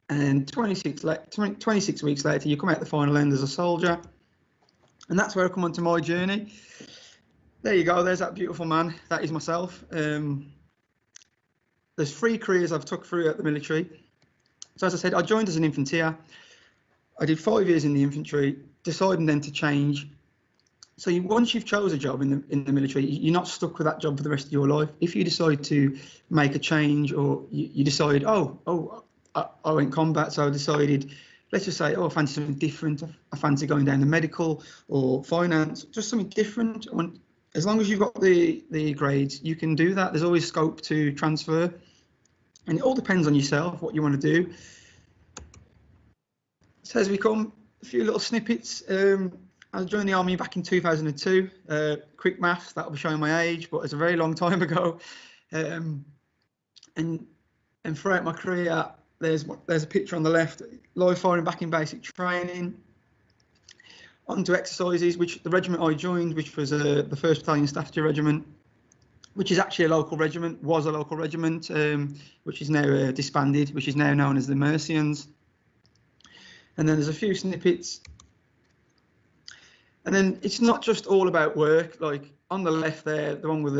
and 26 weeks later, you come out the final end as a soldier, and that's where I come onto my journey. There you go, there's that beautiful man, that is myself. There's 3 careers I've took through at the military. So as I said, I joined as an infantry. I did 5 years in the infantry, deciding then to change. So once you've chose a job in the military, you're not stuck with that job for the rest of your life. If you decide to make a change, or you decide, I went combat, so I decided, let's just say, I fancy something different. I fancy going down the medical or finance, just something different. As long as you've got the grades, you can do that. There's always scope to transfer, and it all depends on yourself, what you want to do. So as we come, a few little snippets. I joined the army back in 2002. Quick maths, that'll be showing my age, but it's a very long time ago. And throughout my career, there's a picture on the left, live firing back in basic training, onto exercises, which the regiment I joined, which was the 1st Battalion Staffordshire Regiment, which is actually a local regiment, was a local regiment, which is now disbanded, which is now known as the Mercians. And then there's a few snippets. And then it's not just all about work. Like on the left there, the one with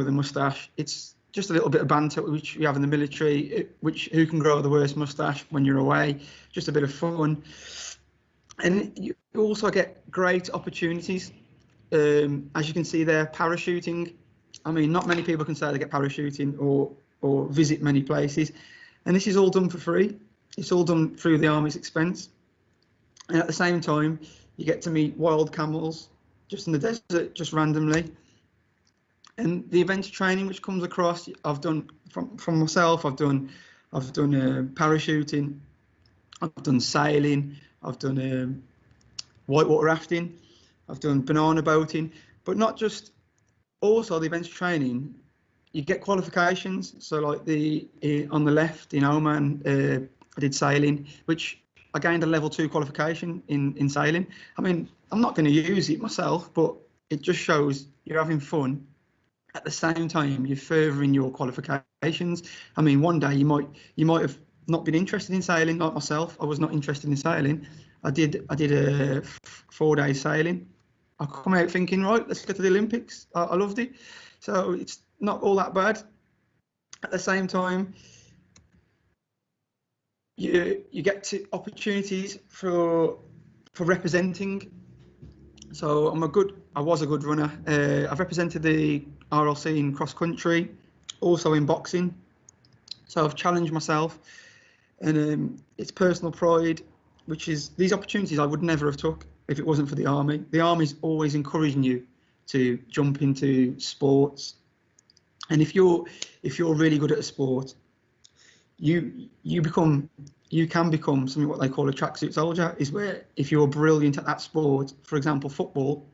the mustache, it's just a little bit of banter, which we have in the military, who can grow the worst mustache when you're away, just a bit of fun. And you also get great opportunities. As you can see there, parachuting. I mean, not many people can say they get parachuting or visit many places. And this is all done for free. It's all done through the Army's expense. And at the same time, you get to meet wild camels just in the desert, just randomly. And the events training which comes across, I've done from myself. I've done parachuting, I've done sailing, I've done whitewater rafting, I've done banana boating, but not just. Also, the events training, you get qualifications. So, like on the left in Oman, I did sailing, which I gained a level 2 qualification in sailing. I mean, I'm not going to use it myself, but it just shows you're having fun. At the same time, you're furthering your qualifications. I mean, one day you might have not been interested in sailing, like myself. I was not interested in sailing. I did a 4 day sailing. I come out thinking, right, let's go to the Olympics. I loved it. So it's not all that bad. At the same time, you get to opportunities for representing. So I was a good runner. I've represented the RLC in cross country, also in boxing. So I've challenged myself, and it's personal pride, which is these opportunities I would never have took if it wasn't for the Army. The Army's always encouraging you to jump into sports, and if you're really good at a sport, you can become something what they call a tracksuit soldier. Is where if you're brilliant at that sport, for example football,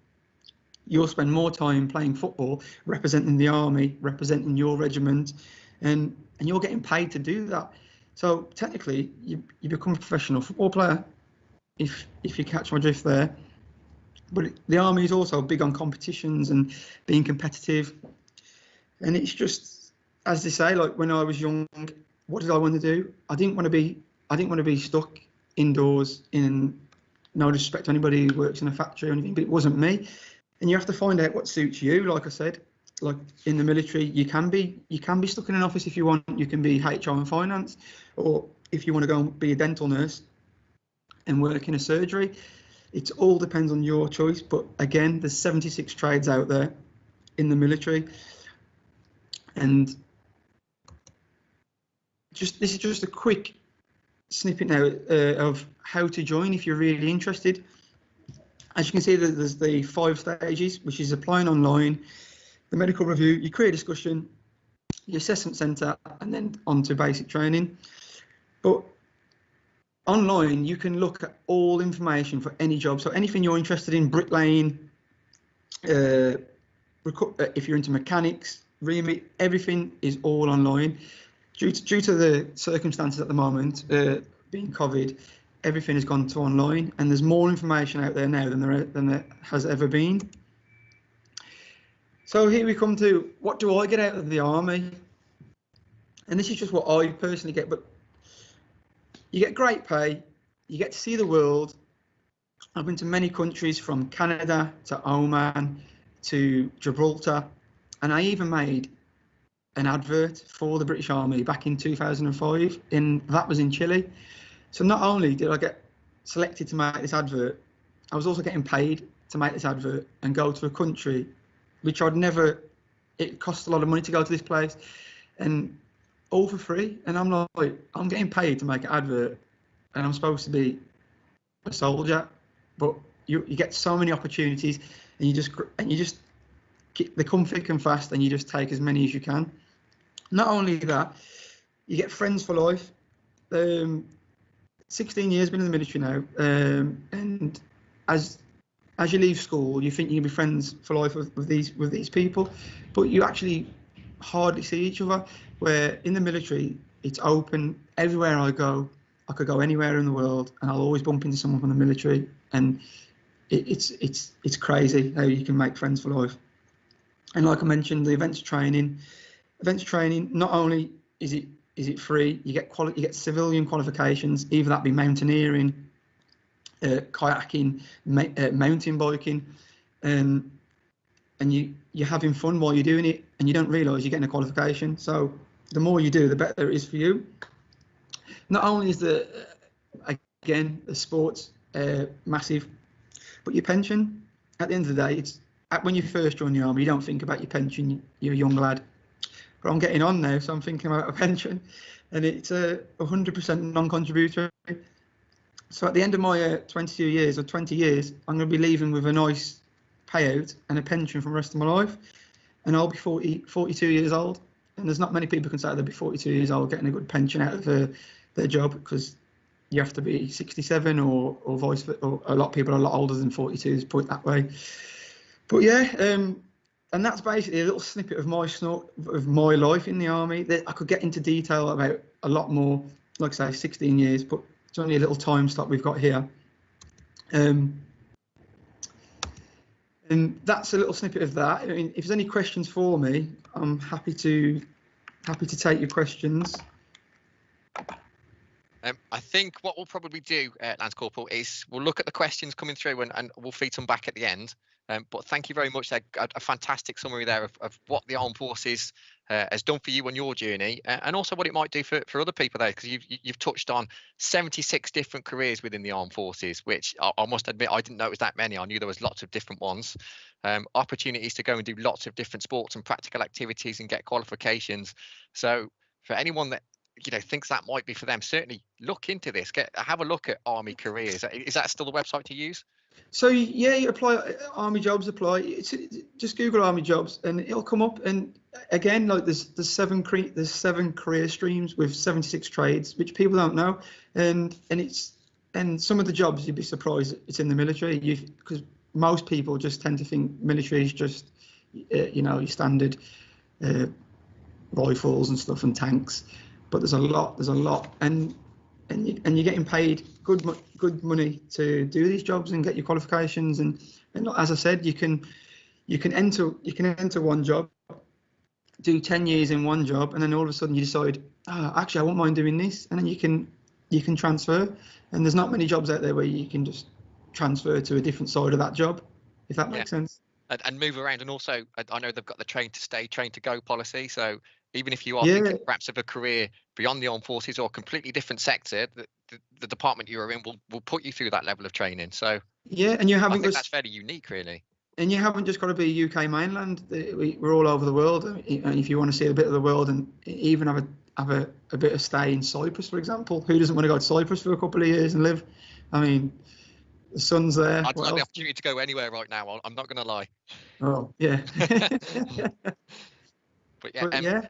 you'll spend more time playing football, representing the Army, representing your regiment, and you're getting paid to do that. So technically, you become a professional football player, if you catch my drift there. But the Army is also big on competitions and being competitive. And it's just, as they say, like when I was young, what did I want to do? I didn't want to be stuck indoors. In no disrespect to anybody who works in a factory or anything, but it wasn't me. And you have to find out what suits you. Like I said, like in the military, you can be stuck in an office if you want. You can be HR and finance, or if you want to go and be a dental nurse and work in a surgery. It all depends on your choice. But again, there's 76 trades out there in the military, and this is just a quick snippet now of how to join if you're really interested. As you can see, there's the 5 stages, which is applying online, the medical review, your career discussion, your assessment centre, and then on to basic training. But online, you can look at all information for any job. So anything you're interested in, bricklaying, if you're into mechanics, remit, everything is all online. Due to the circumstances at the moment, being COVID, everything has gone to online, and there's more information out there now than there has ever been. So here we come to, what do I get out of the army? And this is just what I personally get, but you get great pay, you get to see the world. I've been to many countries, from Canada to Oman to Gibraltar, and I even made an advert for the British Army back in 2005, that was in Chile. So not only did I get selected to make this advert, I was also getting paid to make this advert and go to a country which it cost a lot of money to go to this place, and all for free. And I'm like, I'm getting paid to make an advert, and I'm supposed to be a soldier, but you get so many opportunities, and you just they come thick and fast, and you just take as many as you can. Not only that, you get friends for life. 16 years been in the military now, and as you leave school, you think you can be friends for life with these people, but you actually hardly see each other. Where in the military, it's open. Everywhere I go, I could go anywhere in the world, and I'll always bump into someone from the military, and it's crazy how you can make friends for life. And like I mentioned, the events training. Not only is it free, you get civilian qualifications, either that be mountaineering, kayaking, mountain biking, and you're having fun while you're doing it, and you don't realise you're getting a qualification. So the more you do, the better it is for you. Not only is the sports massive, but your pension, at the end of the day, it's when you first join the army, you don't think about your pension, you're a young lad. But I'm getting on now, so I'm thinking about a pension, and it's 100% non-contributory. So at the end of my 22 years or 20 years, I'm going to be leaving with a nice payout and a pension for the rest of my life, and I'll be 42 years old. And there's not many people who can say they'll be 42 years old getting a good pension out of their job, because you have to be 67 or vice versa, or a lot of people are a lot older than 42, put it that way. But yeah, and that's basically a little snippet of my life in the army. That I could get into detail about a lot more, like I say, 16 years, but it's only a little time slot we've got here. And that's a little snippet of that. I mean, if there's any questions for me, I'm happy to take your questions. I think what we'll probably do, Lance Corporal, is we'll look at the questions coming through, and we'll feed them back at the end. But thank you very much. A fantastic summary there of what the Armed Forces has done for you on your journey, and also what it might do for other people there, because you've touched on 76 different careers within the Armed Forces, which I must admit I didn't know it was that many. I knew there was lots of different ones. Opportunities to go and do lots of different sports and practical activities and get qualifications. So for anyone that thinks that might be for them, certainly look into this. Have a look at Army Careers. Is that still the website to use? So yeah, you apply Army jobs. Just Google Army jobs, and it'll come up. And again, like there's seven career streams with 76 trades, which people don't know. And some of the jobs you'd be surprised it's in the military. Because most people just tend to think military is just your standard rifles and stuff and tanks. But there's a lot, and you're getting paid good money to do these jobs and get your qualifications. And as I said, you can enter one job, do 10 years in one job, and then all of a sudden you decide, actually I won't mind doing this, and then you can transfer. And there's not many jobs out there where you can just transfer to a different side of that job, if that makes sense. And move around. And also, I know they've got the train to stay, train to go policy. So even if you are thinking perhaps of a career beyond the Armed Forces or a completely different sector, the department you're in will put you through that level of training. So yeah, and I think that's fairly unique, really. And you haven't just got to be UK mainland. We're all over the world, and if you want to see a bit of the world and even have a bit of stay in Cyprus, for example, who doesn't want to go to Cyprus for a couple of years and live? I mean, the sun's there. I'd like the opportunity to go anywhere right now. I'm not going to lie. Oh yeah. But yeah,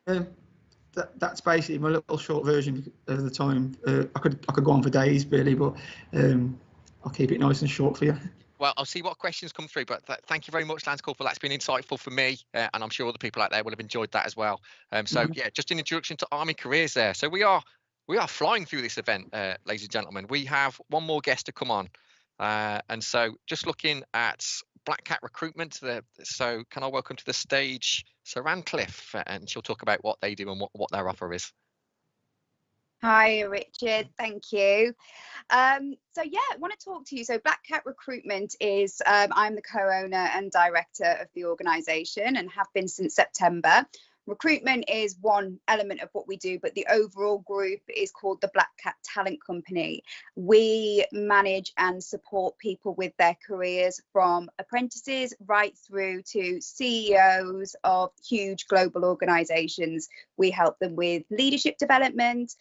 that's basically my little short version of the time. I could go on for days, really, but I'll keep it nice and short for you. Well, I'll see what questions come through, but thank you very much, Lance Corporal. That's been insightful for me, and I'm sure other people out there will have enjoyed that as well. So yeah, just an introduction to Army Careers there. So we're We are flying through this event, ladies and gentlemen. We have one more guest to come on. And so just looking at Black Cat recruitment, so can I welcome to the stage Saran Cliff, and she'll talk about what they do and what their offer is. Hi, Richard. Thank you. So yeah, I want to talk to you. So Black Cat Recruitment is, I'm the co-owner and director of the organisation and have been since September. Recruitment is one element of what we do, but the overall group is called the Black Cat Talent Company. We manage and support people with their careers, from apprentices right through to CEOs of huge global organisations. We help them with leadership development.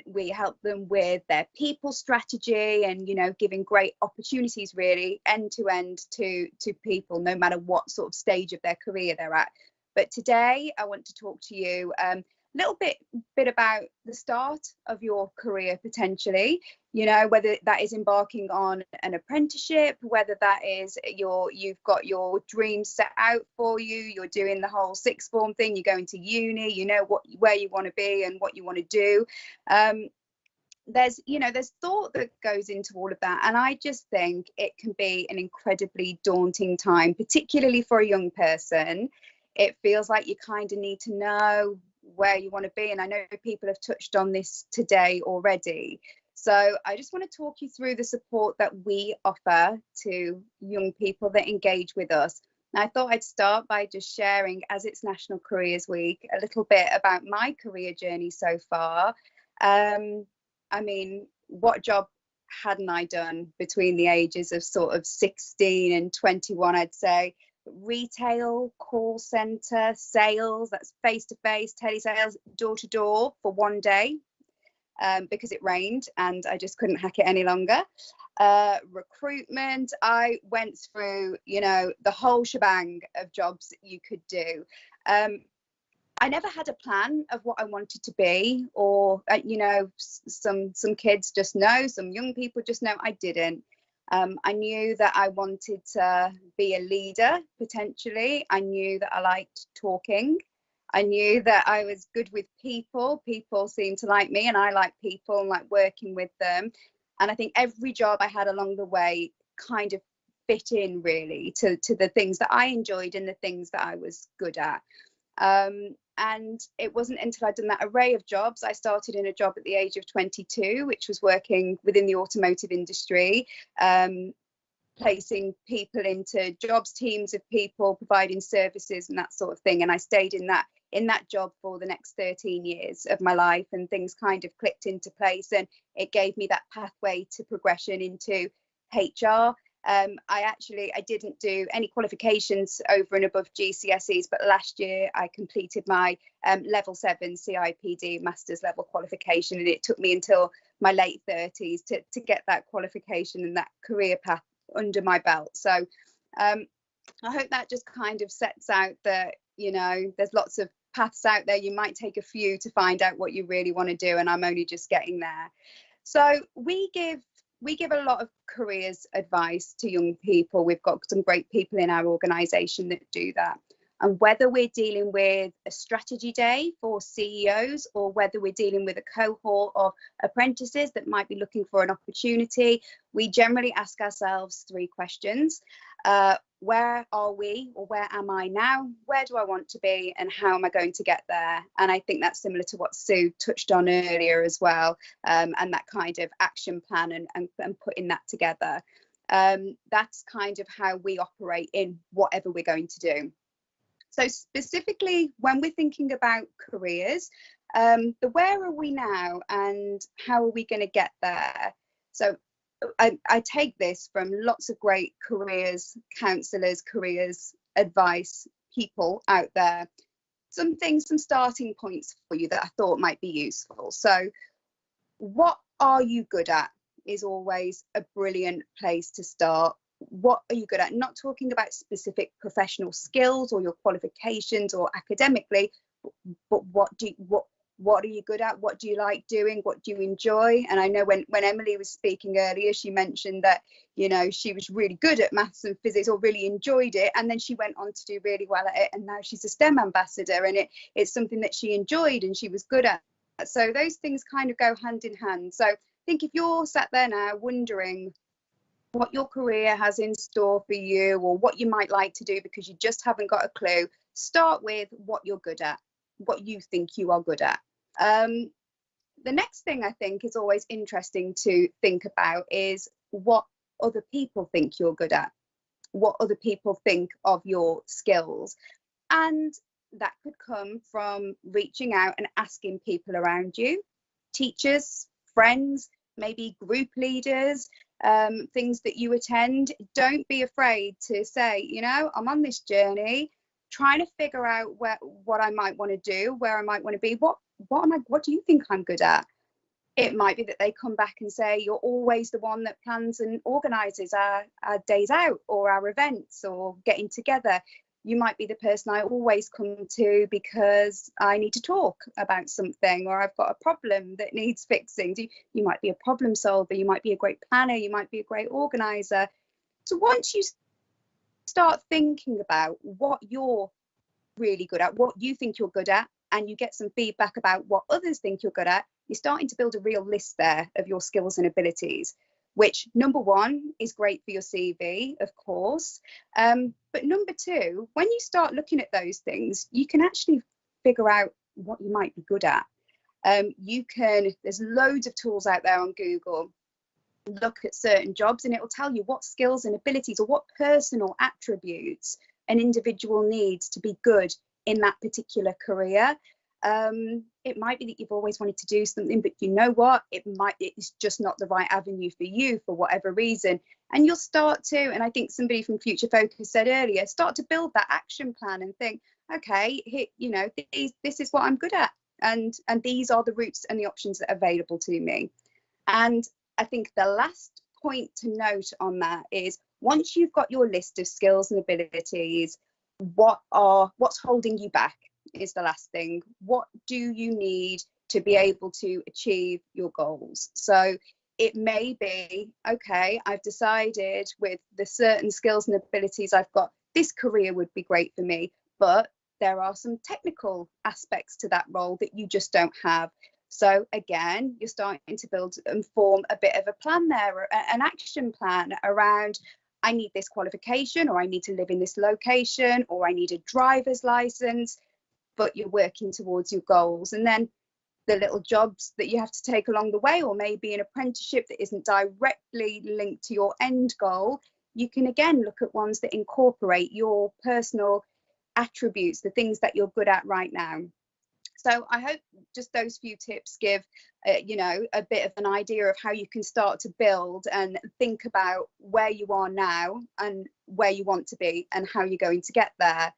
We help them with their people strategy and, you know, giving great opportunities really end to end to people, no matter what sort of stage of their career they're at. But today I want to talk to you a little bit about the start of your career potentially, you know, whether that is embarking on an apprenticeship, whether that is you've got your dreams set out for you, you're doing the whole sixth form thing, you're going to uni, you know where you want to be and what you want to do. There's thought that goes into all of that, and I just think it can be an incredibly daunting time, particularly for a young person. It feels like you kind of need to know where you want to be. And I know people have touched on this today already. So I just want to talk you through the support that we offer to young people that engage with us. And I thought I'd start by just sharing, as it's National Careers Week, a little bit about my career journey so far. I mean, what job hadn't I done between the ages of sort of 16 and 21, I'd say. Retail, call centre, sales, that's face-to-face, telesales, door-to-door for one day because it rained and I just couldn't hack it any longer. Recruitment, I went through, you know, the whole shebang of jobs you could do. I never had a plan of what I wanted to be, or, you know, some kids just know, some young people just know. I didn't. I knew that I wanted to be a leader, potentially. I knew that I liked talking. I knew that I was good with people. People seemed to like me, and I like people and like working with them. And I think every job I had along the way kind of fit in really to the things that I enjoyed and the things that I was good at. And it wasn't until I'd done that array of jobs, I started in a job at the age of 22, which was working within the automotive industry, placing people into jobs, teams of people, providing services and that sort of thing. And I stayed in that job for the next 13 years of my life, and things kind of clicked into place, and it gave me that pathway to progression into HR. I didn't do any qualifications over and above GCSEs, but last year I completed my level 7 CIPD master's level qualification, and it took me until my late 30s to get that qualification and that career path under my belt. So I hope that just kind of sets out that, you know, there's lots of paths out there. You might take a few to find out what you really want to do, and I'm only just getting there. So we give a lot of careers advice to young people. We've got some great people in our organisation that do that. And whether we're dealing with a strategy day for CEOs, or whether we're dealing with a cohort of apprentices that might be looking for an opportunity, we generally ask ourselves 3 questions. Where are we, or where am I now? Where do I want to be, and how am I going to get there? And I think that's similar to what Sue touched on earlier as well, and that kind of action plan and putting that together. That's kind of how we operate in whatever we're going to do. So specifically, when we're thinking about careers, the where are we now and how are we going to get there? So I take this from lots of great careers counsellors, careers advice people out there. Some starting points for you that I thought might be useful. So what are you good at is always a brilliant place to start. What are you good at? Not talking about specific professional skills or your qualifications or academically, but what are you good at? What do you like doing? What do you enjoy? And I know when Emily was speaking earlier, she mentioned that, you know, she was really good at maths and physics, or really enjoyed it, and then she went on to do really well at it, and now she's a STEM ambassador, and it's something that she enjoyed and she was good at. So those things kind of go hand in hand. So I think if you're sat there now wondering what your career has in store for you, or what you might like to do because you just haven't got a clue, start with what you're good at, what you think you are good at. The next thing I think is always interesting to think about is what other people think you're good at, what other people think of your skills. And that could come from reaching out and asking people around you, teachers, friends, maybe group leaders, things that you attend. Don't be afraid to say, you know, I'm on this journey trying to figure out what I might want to do, where I might want to be. What do you think I'm good at? It might be that they come back and say, you're always the one that plans and organises our days out or our events or getting together. You might be the person I always come to because I need to talk about something, or I've got a problem that needs fixing. You might be a problem solver, you might be a great planner, you might be a great organiser. So once you start thinking about what you're really good at, what you think you're good at, and you get some feedback about what others think you're good at, you're starting to build a real list there of your skills and abilities, which, number one, is great for your CV, of course. But number two, when you start looking at those things, you can actually figure out what you might be good at. There's loads of tools out there on Google. Look at certain jobs and it will tell you what skills and abilities or what personal attributes an individual needs to be good in that particular career. It might be that you've always wanted to do something, but you know what, it's just not the right avenue for you for whatever reason, and you'll start to, and I think somebody from Future Focus said earlier, start to build that action plan and think, okay, you know, this is what I'm good at, and these are the routes and the options that are available to me. And I think the last point to note on that is, once you've got your list of skills and abilities, what's holding you back is the last thing. What do you need to be able to achieve your goals? So it may be, okay, I've decided with the certain skills and abilities I've got, this career would be great for me, but there are some technical aspects to that role that you just don't have. So again, you're starting to build and form a bit of a plan there, an action plan around, I need this qualification, or I need to live in this location, or I need a driver's license, but you're working towards your goals. And then the little jobs that you have to take along the way, or maybe an apprenticeship that isn't directly linked to your end goal, you can again look at ones that incorporate your personal attributes, the things that you're good at right now. So I hope just those few tips give, you know, a bit of an idea of how you can start to build and think about where you are now and where you want to be and how you're going to get there.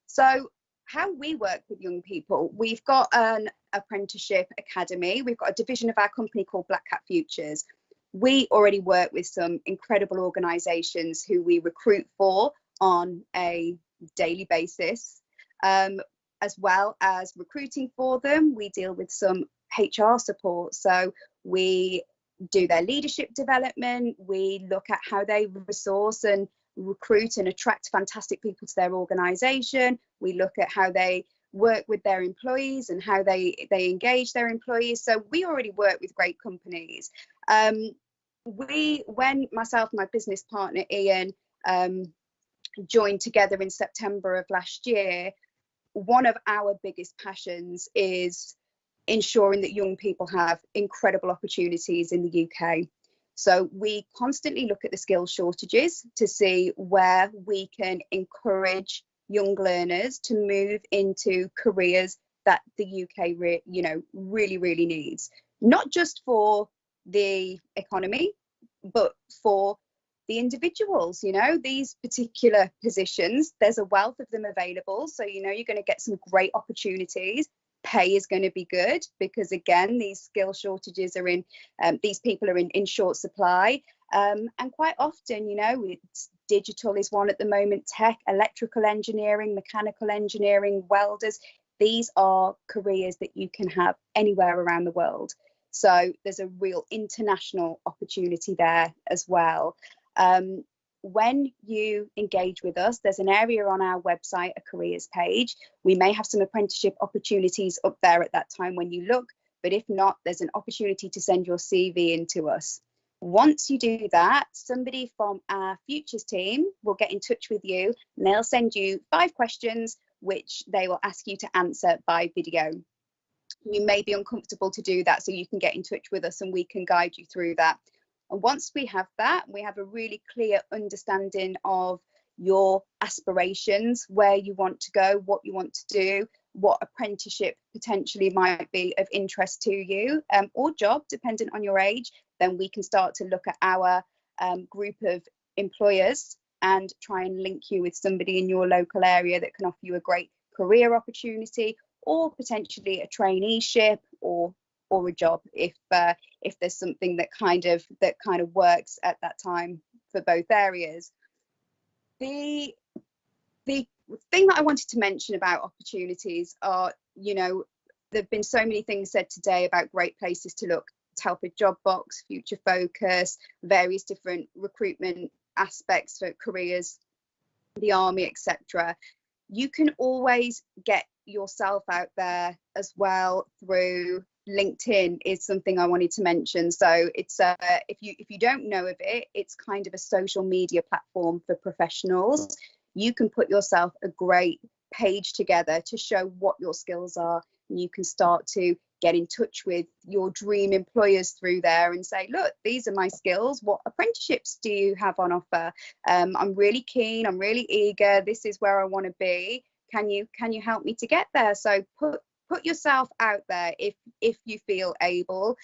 So how we work with young people, we've got an apprenticeship academy. We've got a division of our company called Black Cat Futures. We already work with some incredible organisations who we recruit for on a daily basis. As well as recruiting for them, we deal with some HR support. So we do their leadership development. We look at how they resource and recruit and attract fantastic people to their organisation. We look at how they work with their employees and how they engage their employees. So we already work with great companies. When myself and my business partner Ian joined together in September of last year, one of our biggest passions is ensuring that young people have incredible opportunities in the UK. So we constantly look at the skills shortages to see where we can encourage young learners to move into careers that the UK really needs, not just for the economy, but for the individuals. You know, these particular positions, there's a wealth of them available, so you know you're going to get some great opportunities. Pay is going to be good because again, these skill shortages are in these people are in short supply, and quite often, you know, it's digital is one at the moment, tech, electrical engineering, mechanical engineering, welders. These are careers that you can have anywhere around the world, so there's a real international opportunity there as well. When you engage with us, there's an area on our website, a careers page. We may have some apprenticeship opportunities up there at that time when you look, But if not, there's an opportunity to send your CV in to us. Once you do that, somebody from our futures team will get in touch with you and they'll send you 5 questions which they will ask you to answer by video. You may be uncomfortable to do that, so you can get in touch with us and we can guide you through that. And once we have that, we have a really clear understanding of your aspirations, where you want to go, what you want to do, what apprenticeship potentially might be of interest to you, or job, dependent on your age. Then we can start to look at our group of employers and try and link you with somebody in your local area that can offer you a great career opportunity, or potentially a traineeship or a job if there's something that kind of works at that time for both areas. The thing that I wanted to mention about opportunities are, you know, there have been so many things said today about great places to look: Telford Job Box, Future Focus, various different recruitment aspects for careers, the army, etc. You can always get yourself out there as well through LinkedIn. Is something I wanted to mention. So it's if you don't know of it, it's kind of a social media platform for professionals. You can put yourself a great page together to show what your skills are, and you can start to get in touch with your dream employers through there and say, look, these are my skills, what apprenticeships do you have on offer? I'm really keen, I'm really eager, this is where I want to be, can you help me to get there? So put yourself out there if you feel able.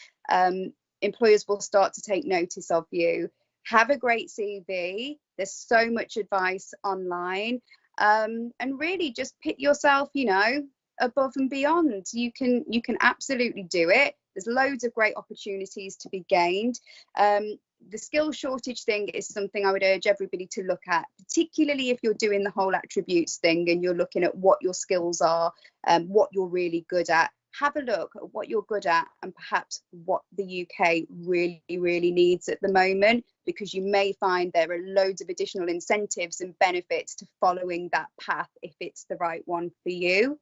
Employers will start to take notice of you. Have a great CV. There's so much advice online, and really just put yourself, you know, above and beyond. You can absolutely do it. There's loads of great opportunities to be gained. The skill shortage thing is something I would urge everybody to look at, particularly if you're doing the whole attributes thing and you're looking at what your skills are, what you're really good at. Have a look at what you're good at and perhaps what the UK really, really needs at the moment, because you may find there are loads of additional incentives and benefits to following that path if it's the right one for you.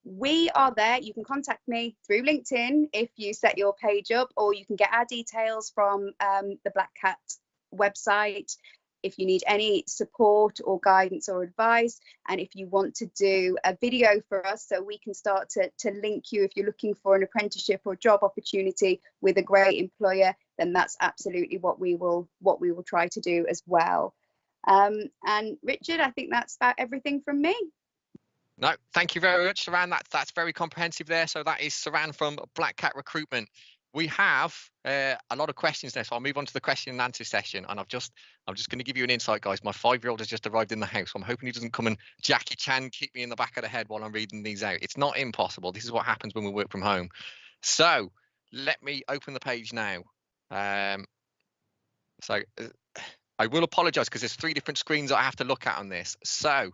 We are there. You can contact me through LinkedIn if you set your page up, or you can get our details from the Black Cat website if you need any support or guidance or advice. And if you want to do a video for us so we can start to link you if you're looking for an apprenticeship or job opportunity with a great employer, then that's absolutely what we will try to do as well. And Richard, I think that's about everything from me. No, thank you very much, Saran. That's very comprehensive there. So that is Saran from Black Cat Recruitment. We have a lot of questions there, so I'll move on to the question and answer session. And I'm just going to give you an insight, guys. My 5-year-old has just arrived in the house, so I'm hoping he doesn't come and Jackie Chan kick me in the back of the head while I'm reading these out. It's not impossible. This is what happens when we work from home. So let me open the page now. So I will apologise because there's 3 different screens that I have to look at on this. So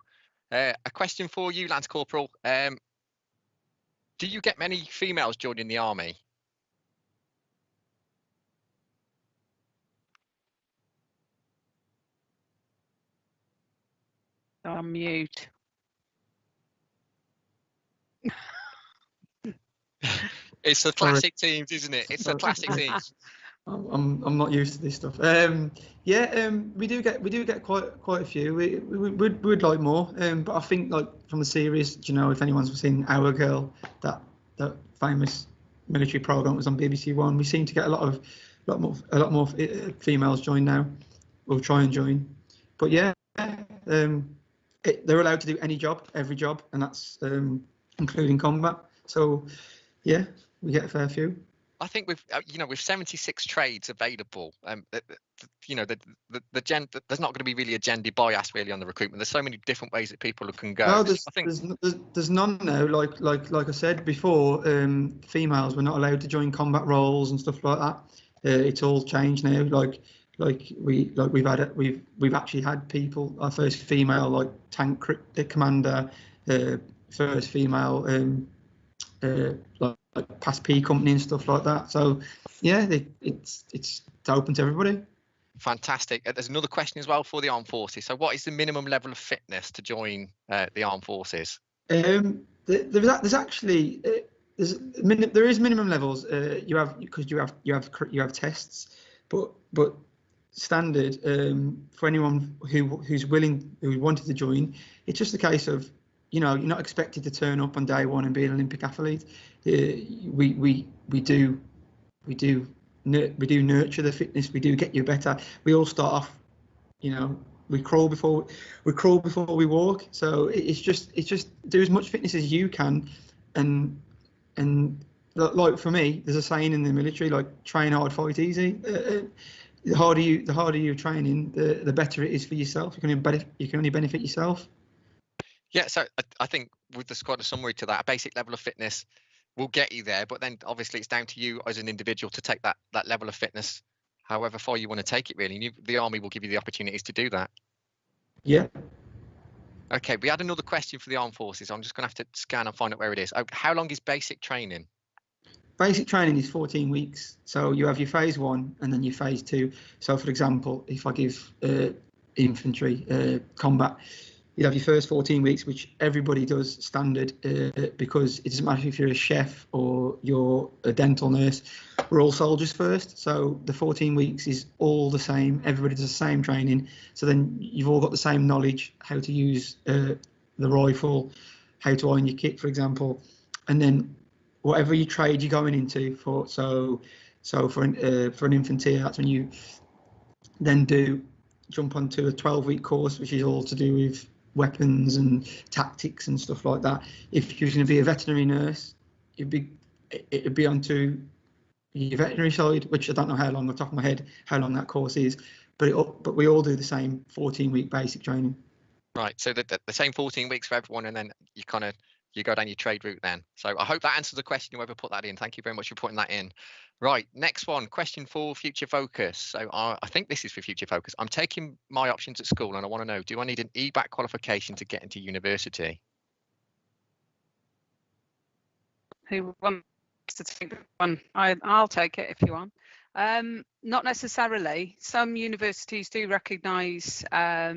a question for you, Lance Corporal. Do you get many females joining the army? On mute. It's the classic teams, isn't it? It's the classic teams. I'm not used to this stuff. We do get quite a few. We'd like more, but I think, like, from the series, you know, if anyone's seen Our Girl, that famous military program was on BBC One, we seem to get a lot more females join now. We'll try and join, but yeah, they're allowed to do any job, every job, and that's including combat. So yeah, we get a fair few. I think with 76 trades available, there's not going to be really a gender bias really on the recruitment. There's so many different ways that people can go. No, there's none now. Like I said before, females were not allowed to join combat roles and stuff like that. It's all changed now. We've actually had people. Our first female like tank commander, first female like past P company and stuff like that. So yeah, it's open to everybody. Fantastic. There's another question as well for the armed forces. So what is the minimum level of fitness to join the armed forces? There's actually there is minimum levels. You have because you have tests, but standard for anyone who wanted to join, it's just a case of, you know, you're not expected to turn up on day one and be an Olympic athlete. We do nurture the fitness. We do get you better. We all start off, you know, we crawl before we walk. So it's just do as much fitness as you can, and like for me, there's a saying in the military, like, train hard, fight easy. The harder you're training, the better it is for yourself. You can only benefit yourself. Yeah, so I think with the quite a summary to that, a basic level of fitness will get you there, but then obviously it's down to you as an individual to take that level of fitness however far you want to take it, really. And the Army will give you the opportunities to do that. Yeah. Okay, we had another question for the Armed Forces. I'm just going to have to scan and find out where it is. How long is basic training? Basic training is 14 weeks. So you have your phase 1 and then your phase 2. So for example, if I give infantry combat, you have your first 14 weeks, which everybody does standard, because it doesn't matter if you're a chef or you're a dental nurse. We're all soldiers first. So the 14 weeks is all the same. Everybody does the same training. So then you've all got the same knowledge, how to use the rifle, how to iron your kit, for example. And then whatever you trade you're going into, for an infantry, that's when you then jump onto a 12-week course, which is all to do with weapons and tactics and stuff like that. If you're going to be a veterinary nurse, it'd be onto your veterinary side, which I don't know how long, off the top of my head, how long that course is, but we all do the same 14-week basic training. Right, so the same 14 weeks for everyone, and then you go down your trade route then. So I hope that answers the question, whoever put that in. Thank you very much for putting that in. Right, next one, question for Future Focus. So I think this is for Future Focus. I'm taking my options at school and I want to know, do I need an EBAC qualification to get into university? Who wants to take one? I'll take it if you want. Not necessarily. Some universities do recognise a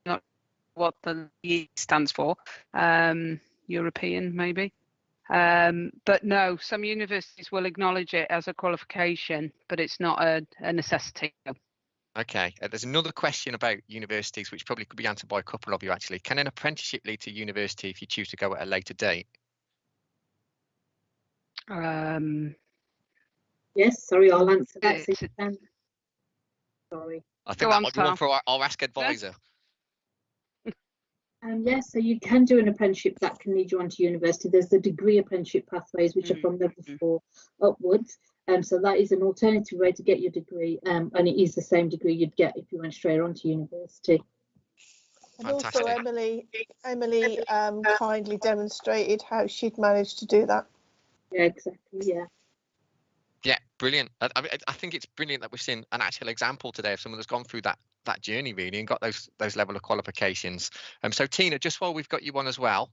not what the E stands for, European maybe. But no, some universities will acknowledge it as a qualification, but it's not a necessity. Okay, there's another question about universities, which probably could be answered by a couple of you actually. Can an apprenticeship lead to university if you choose to go at a later date? Yes, sorry, I'll answer that. Sorry. I think that might be one for our Ask Advisor. Yes, so you can do an apprenticeship that can lead you on to university. There's the degree apprenticeship pathways, which are from level 4 upwards. So that is an alternative way to get your degree, and it is the same degree you'd get if you went straight on to university. And also Emily kindly demonstrated how she'd managed to do that. Yeah, exactly, yeah. Yeah, brilliant. I think it's brilliant that we've seen an actual example today of someone that's gone through that journey really and got those level of qualifications. So Tina, just while we've got you on as well,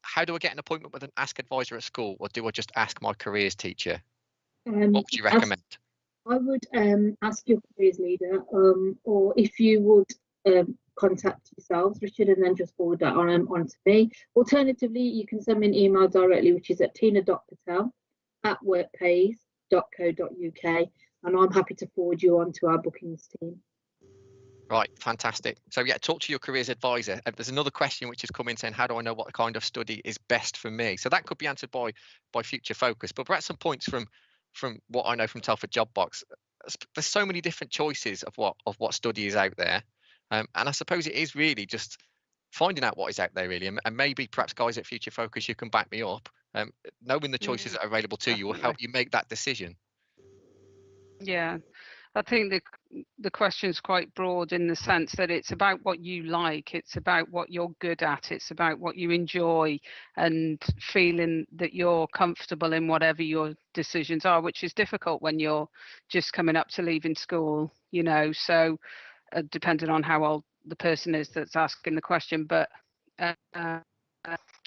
how do I get an appointment with an Ask Advisor at school, or do I just ask my careers teacher? What would you recommend? I would ask your careers leader, or if you would contact yourselves, Richard, and then just forward that on to me. Alternatively, you can send me an email directly, which is at tina.patel@workpays.co.uk, and I'm happy to forward you on to our bookings team. Right, fantastic. So yeah, talk to your careers advisor. There's another question which has come in saying, how do I know what kind of study is best for me? So that could be answered by Future Focus, but perhaps some points from what I know from Telford Job Box. There's so many different choices of what study is out there, and I suppose it is really just finding out what is out there really, and maybe perhaps guys at Future Focus, you can back me up. Knowing the choices that are available to you will help you make that decision. Yeah, I think the question is quite broad in the sense that it's about what you like, it's about what you're good at, it's about what you enjoy, and feeling that you're comfortable in whatever your decisions are, which is difficult when you're just coming up to leaving school, you know. So depending on how old the person is that's asking the question, but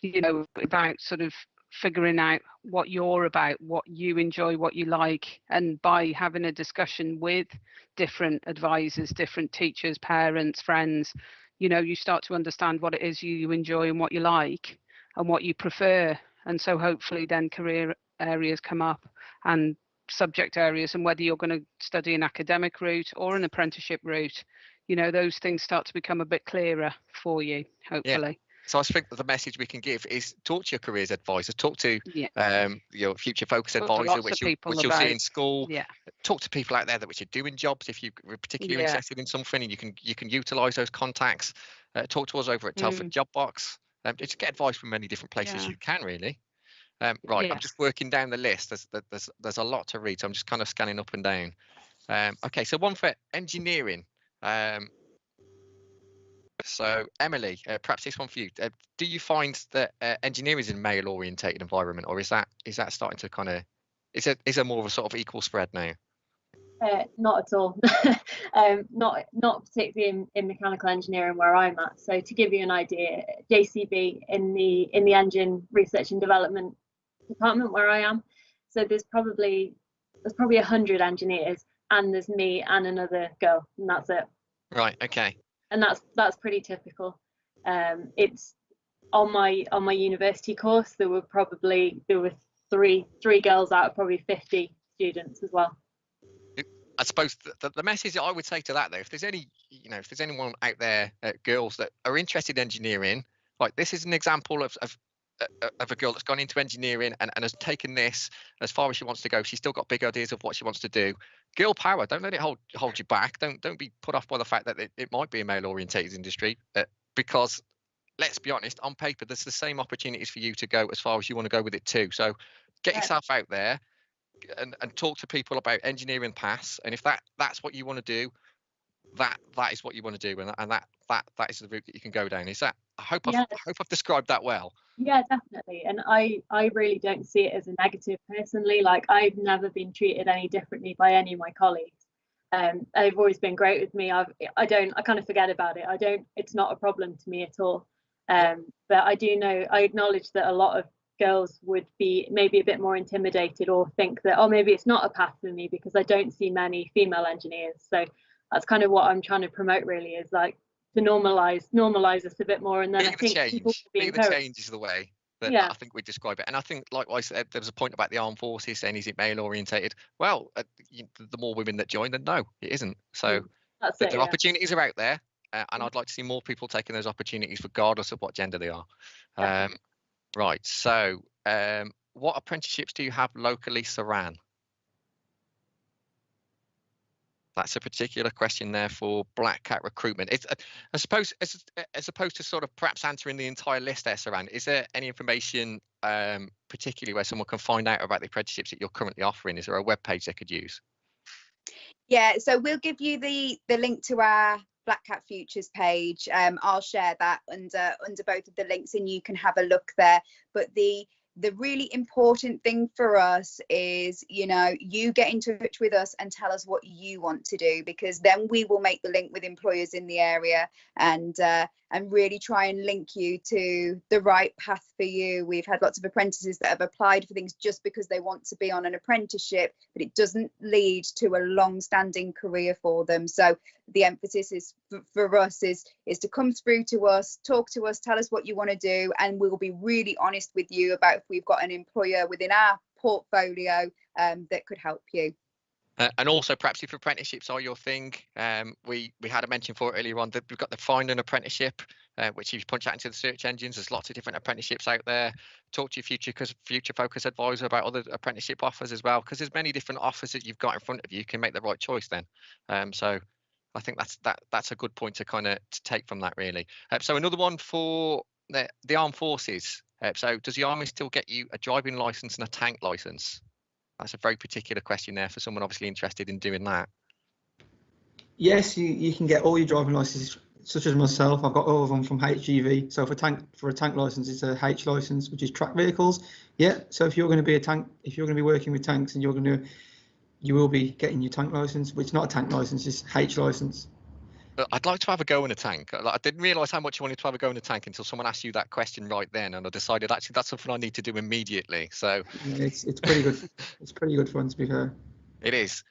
you know, about sort of figuring out what you're about, what you enjoy, what you like, and by having a discussion with different advisors, different teachers, parents, friends, you know, you start to understand what it is you enjoy and what you like, and what you prefer. And so hopefully then career areas come up and subject areas, and whether you're going to study an academic route or an apprenticeship route, you know, those things start to become a bit clearer for you, hopefully. So I think that the message we can give is talk to your careers advisor, talk to your future focus advisor, which you'll see in school. Talk to people out there which are doing jobs if you're particularly interested in something, and you can utilize those contacts. Talk to us over at Telford Job Box. Just get advice from many different places you can, really. Right, I'm just working down the list. There's a lot to read, so I'm just kind of scanning up and down. Okay, so one for engineering. So Emily, perhaps this one for you. Do you find that engineering is a male orientated environment, or is that starting to kind of is there more of a sort of equal spread now? Not at all. Not particularly in mechanical engineering where I'm at. So to give you an idea, JCB in the engine research and development department where I am, so there's probably 100 engineers, and there's me and another girl, and that's it. Right. Okay. And that's pretty typical. It's on my university course, there were three girls out of probably 50 students as well. I suppose the message that I would say to that, though, if there's anyone out there, girls that are interested in engineering, like this is an example of a girl that's gone into engineering and has taken this as far as she wants to go. She's still got big ideas of what she wants to do. Girl power, don't let it hold you back. Don't be put off by the fact that it might be a male orientated industry, because let's be honest, on paper there's the same opportunities for you to go as far as you want to go with it too. So get yourself out there and talk to people about engineering paths, and if that's what you want to do, that is what you want to do, and that is the route that you can go down. Is that I hope I've described that well. Yeah, definitely. And I really don't see it as a negative personally. Like, I've never been treated any differently by any of my colleagues. They've always been great with me. I kind of forget about it. It's not a problem to me at all. But I acknowledge that a lot of girls would be maybe a bit more intimidated, or think that, oh, maybe it's not a path for me because I don't see many female engineers. So that's kind of what I'm trying to promote, really, is like to normalize us a bit more, and then I think people will be encouraged. The change is the way that I think we describe it. And I think, like I said, there was a point about the armed forces saying, is it male orientated? Well, the more women that join, then no, it isn't. So the opportunities are out there, and I'd like to see more people taking those opportunities regardless of what gender they are. Right, so what apprenticeships do you have locally, Saran? That's a particular question there for Black Cat recruitment. It's, I suppose, as opposed to sort of perhaps answering the entire list there, Saran, is there any information particularly where someone can find out about the apprenticeships that you're currently offering? Is there a web page they could use? Yeah, so we'll give you the link to our Black Cat Futures page. I'll share that under both of the links, and you can have a look there. But the really important thing for us is, you get in touch with us and tell us what you want to do, because then we will make the link with employers in the area and really try and link you to the right path for you. We've had lots of apprentices that have applied for things just because they want to be on an apprenticeship, but it doesn't lead to a long-standing career for them. So the emphasis is for us is to come through to us, talk to us, tell us what you want to do, and we'll be really honest with you about if we've got an employer within our portfolio that could help you. And also, perhaps if apprenticeships are your thing, we had a mention for it earlier on that we've got the Find an Apprenticeship, which if you punch out into the search engines, there's lots of different apprenticeships out there. Talk to your future focus advisor about other apprenticeship offers as well, because there's many different offers that you've got in front of you. You can make the right choice then. So I think that's a good point to kind of take from that, really. So another one for the armed forces. So does the Army still get you a driving license and a tank license? That's a very particular question there for someone obviously interested in doing that. Yes, you can get all your driving licenses, such as myself. I've got all of them from HGV. So for a tank license, it's a H license, which is track vehicles. Yeah. So if you're going to be if you're going to be working with tanks, and you will be getting your tank license, which is not a tank license, it's H license. I'd like to have a go in a tank. I didn't realise how much you wanted to have a go in a tank until someone asked you that question right then, and I decided actually that's something I need to do immediately. So yeah, it's pretty good. It's pretty good fun, to be fair. It is.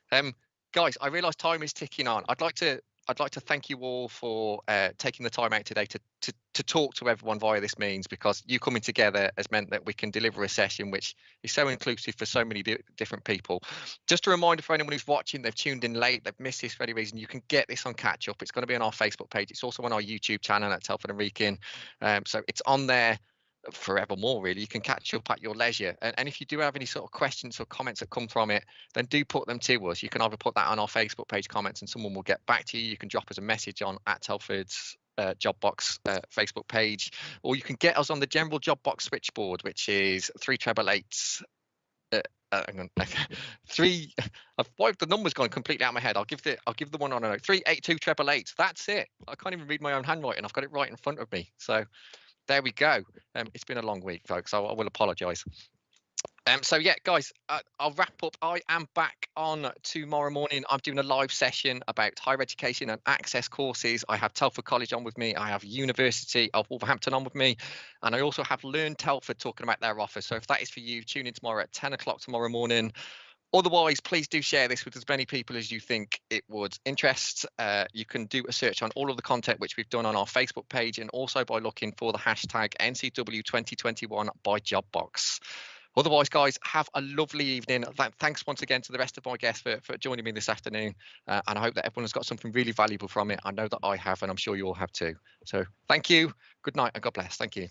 Guys, I realise time is ticking on. I'd like to I'd like to thank you all for taking the time out today to talk to everyone via this means, because you coming together has meant that we can deliver a session which is so inclusive for so many different people. Just a reminder for anyone who's watching, they've tuned in late, they've missed this for any reason, you can get this on catch up. It's going to be on our Facebook page. It's also on our YouTube channel at Telford and Wrekin. So it's on there forevermore, really. You can catch up at your leisure, and if you do have any sort of questions or comments that come from it, then do put them to us. You can either put that on our Facebook page comments and someone will get back to you. You can drop us a message on at Telford's job box Facebook page, or you can get us on the general job box switchboard, which is 3888. Hang on, I've wiped the numbers gone completely out of my head. I'll give the one on a note, 382 That's it. I can't even read my own handwriting. I've got it right in front of me. So there we go. It's been a long week, folks. I will apologise. So yeah, guys, I'll wrap up. I am back on tomorrow morning. I'm doing a live session about higher education and access courses. I have Telford College on with me. I have University of Wolverhampton on with me. And I also have Learn Telford talking about their offer. So if that is for you, tune in tomorrow at 10 o'clock tomorrow morning. Otherwise, please do share this with as many people as you think it would interest. You can do a search on all of the content which we've done on our Facebook page, and also by looking for the hashtag NCW2021 by Jobbox. Otherwise, guys, have a lovely evening. Thanks once again to the rest of my guests for joining me this afternoon. And I hope that everyone has got something really valuable from it. I know that I have, and I'm sure you all have too. So thank you. Good night and God bless. Thank you.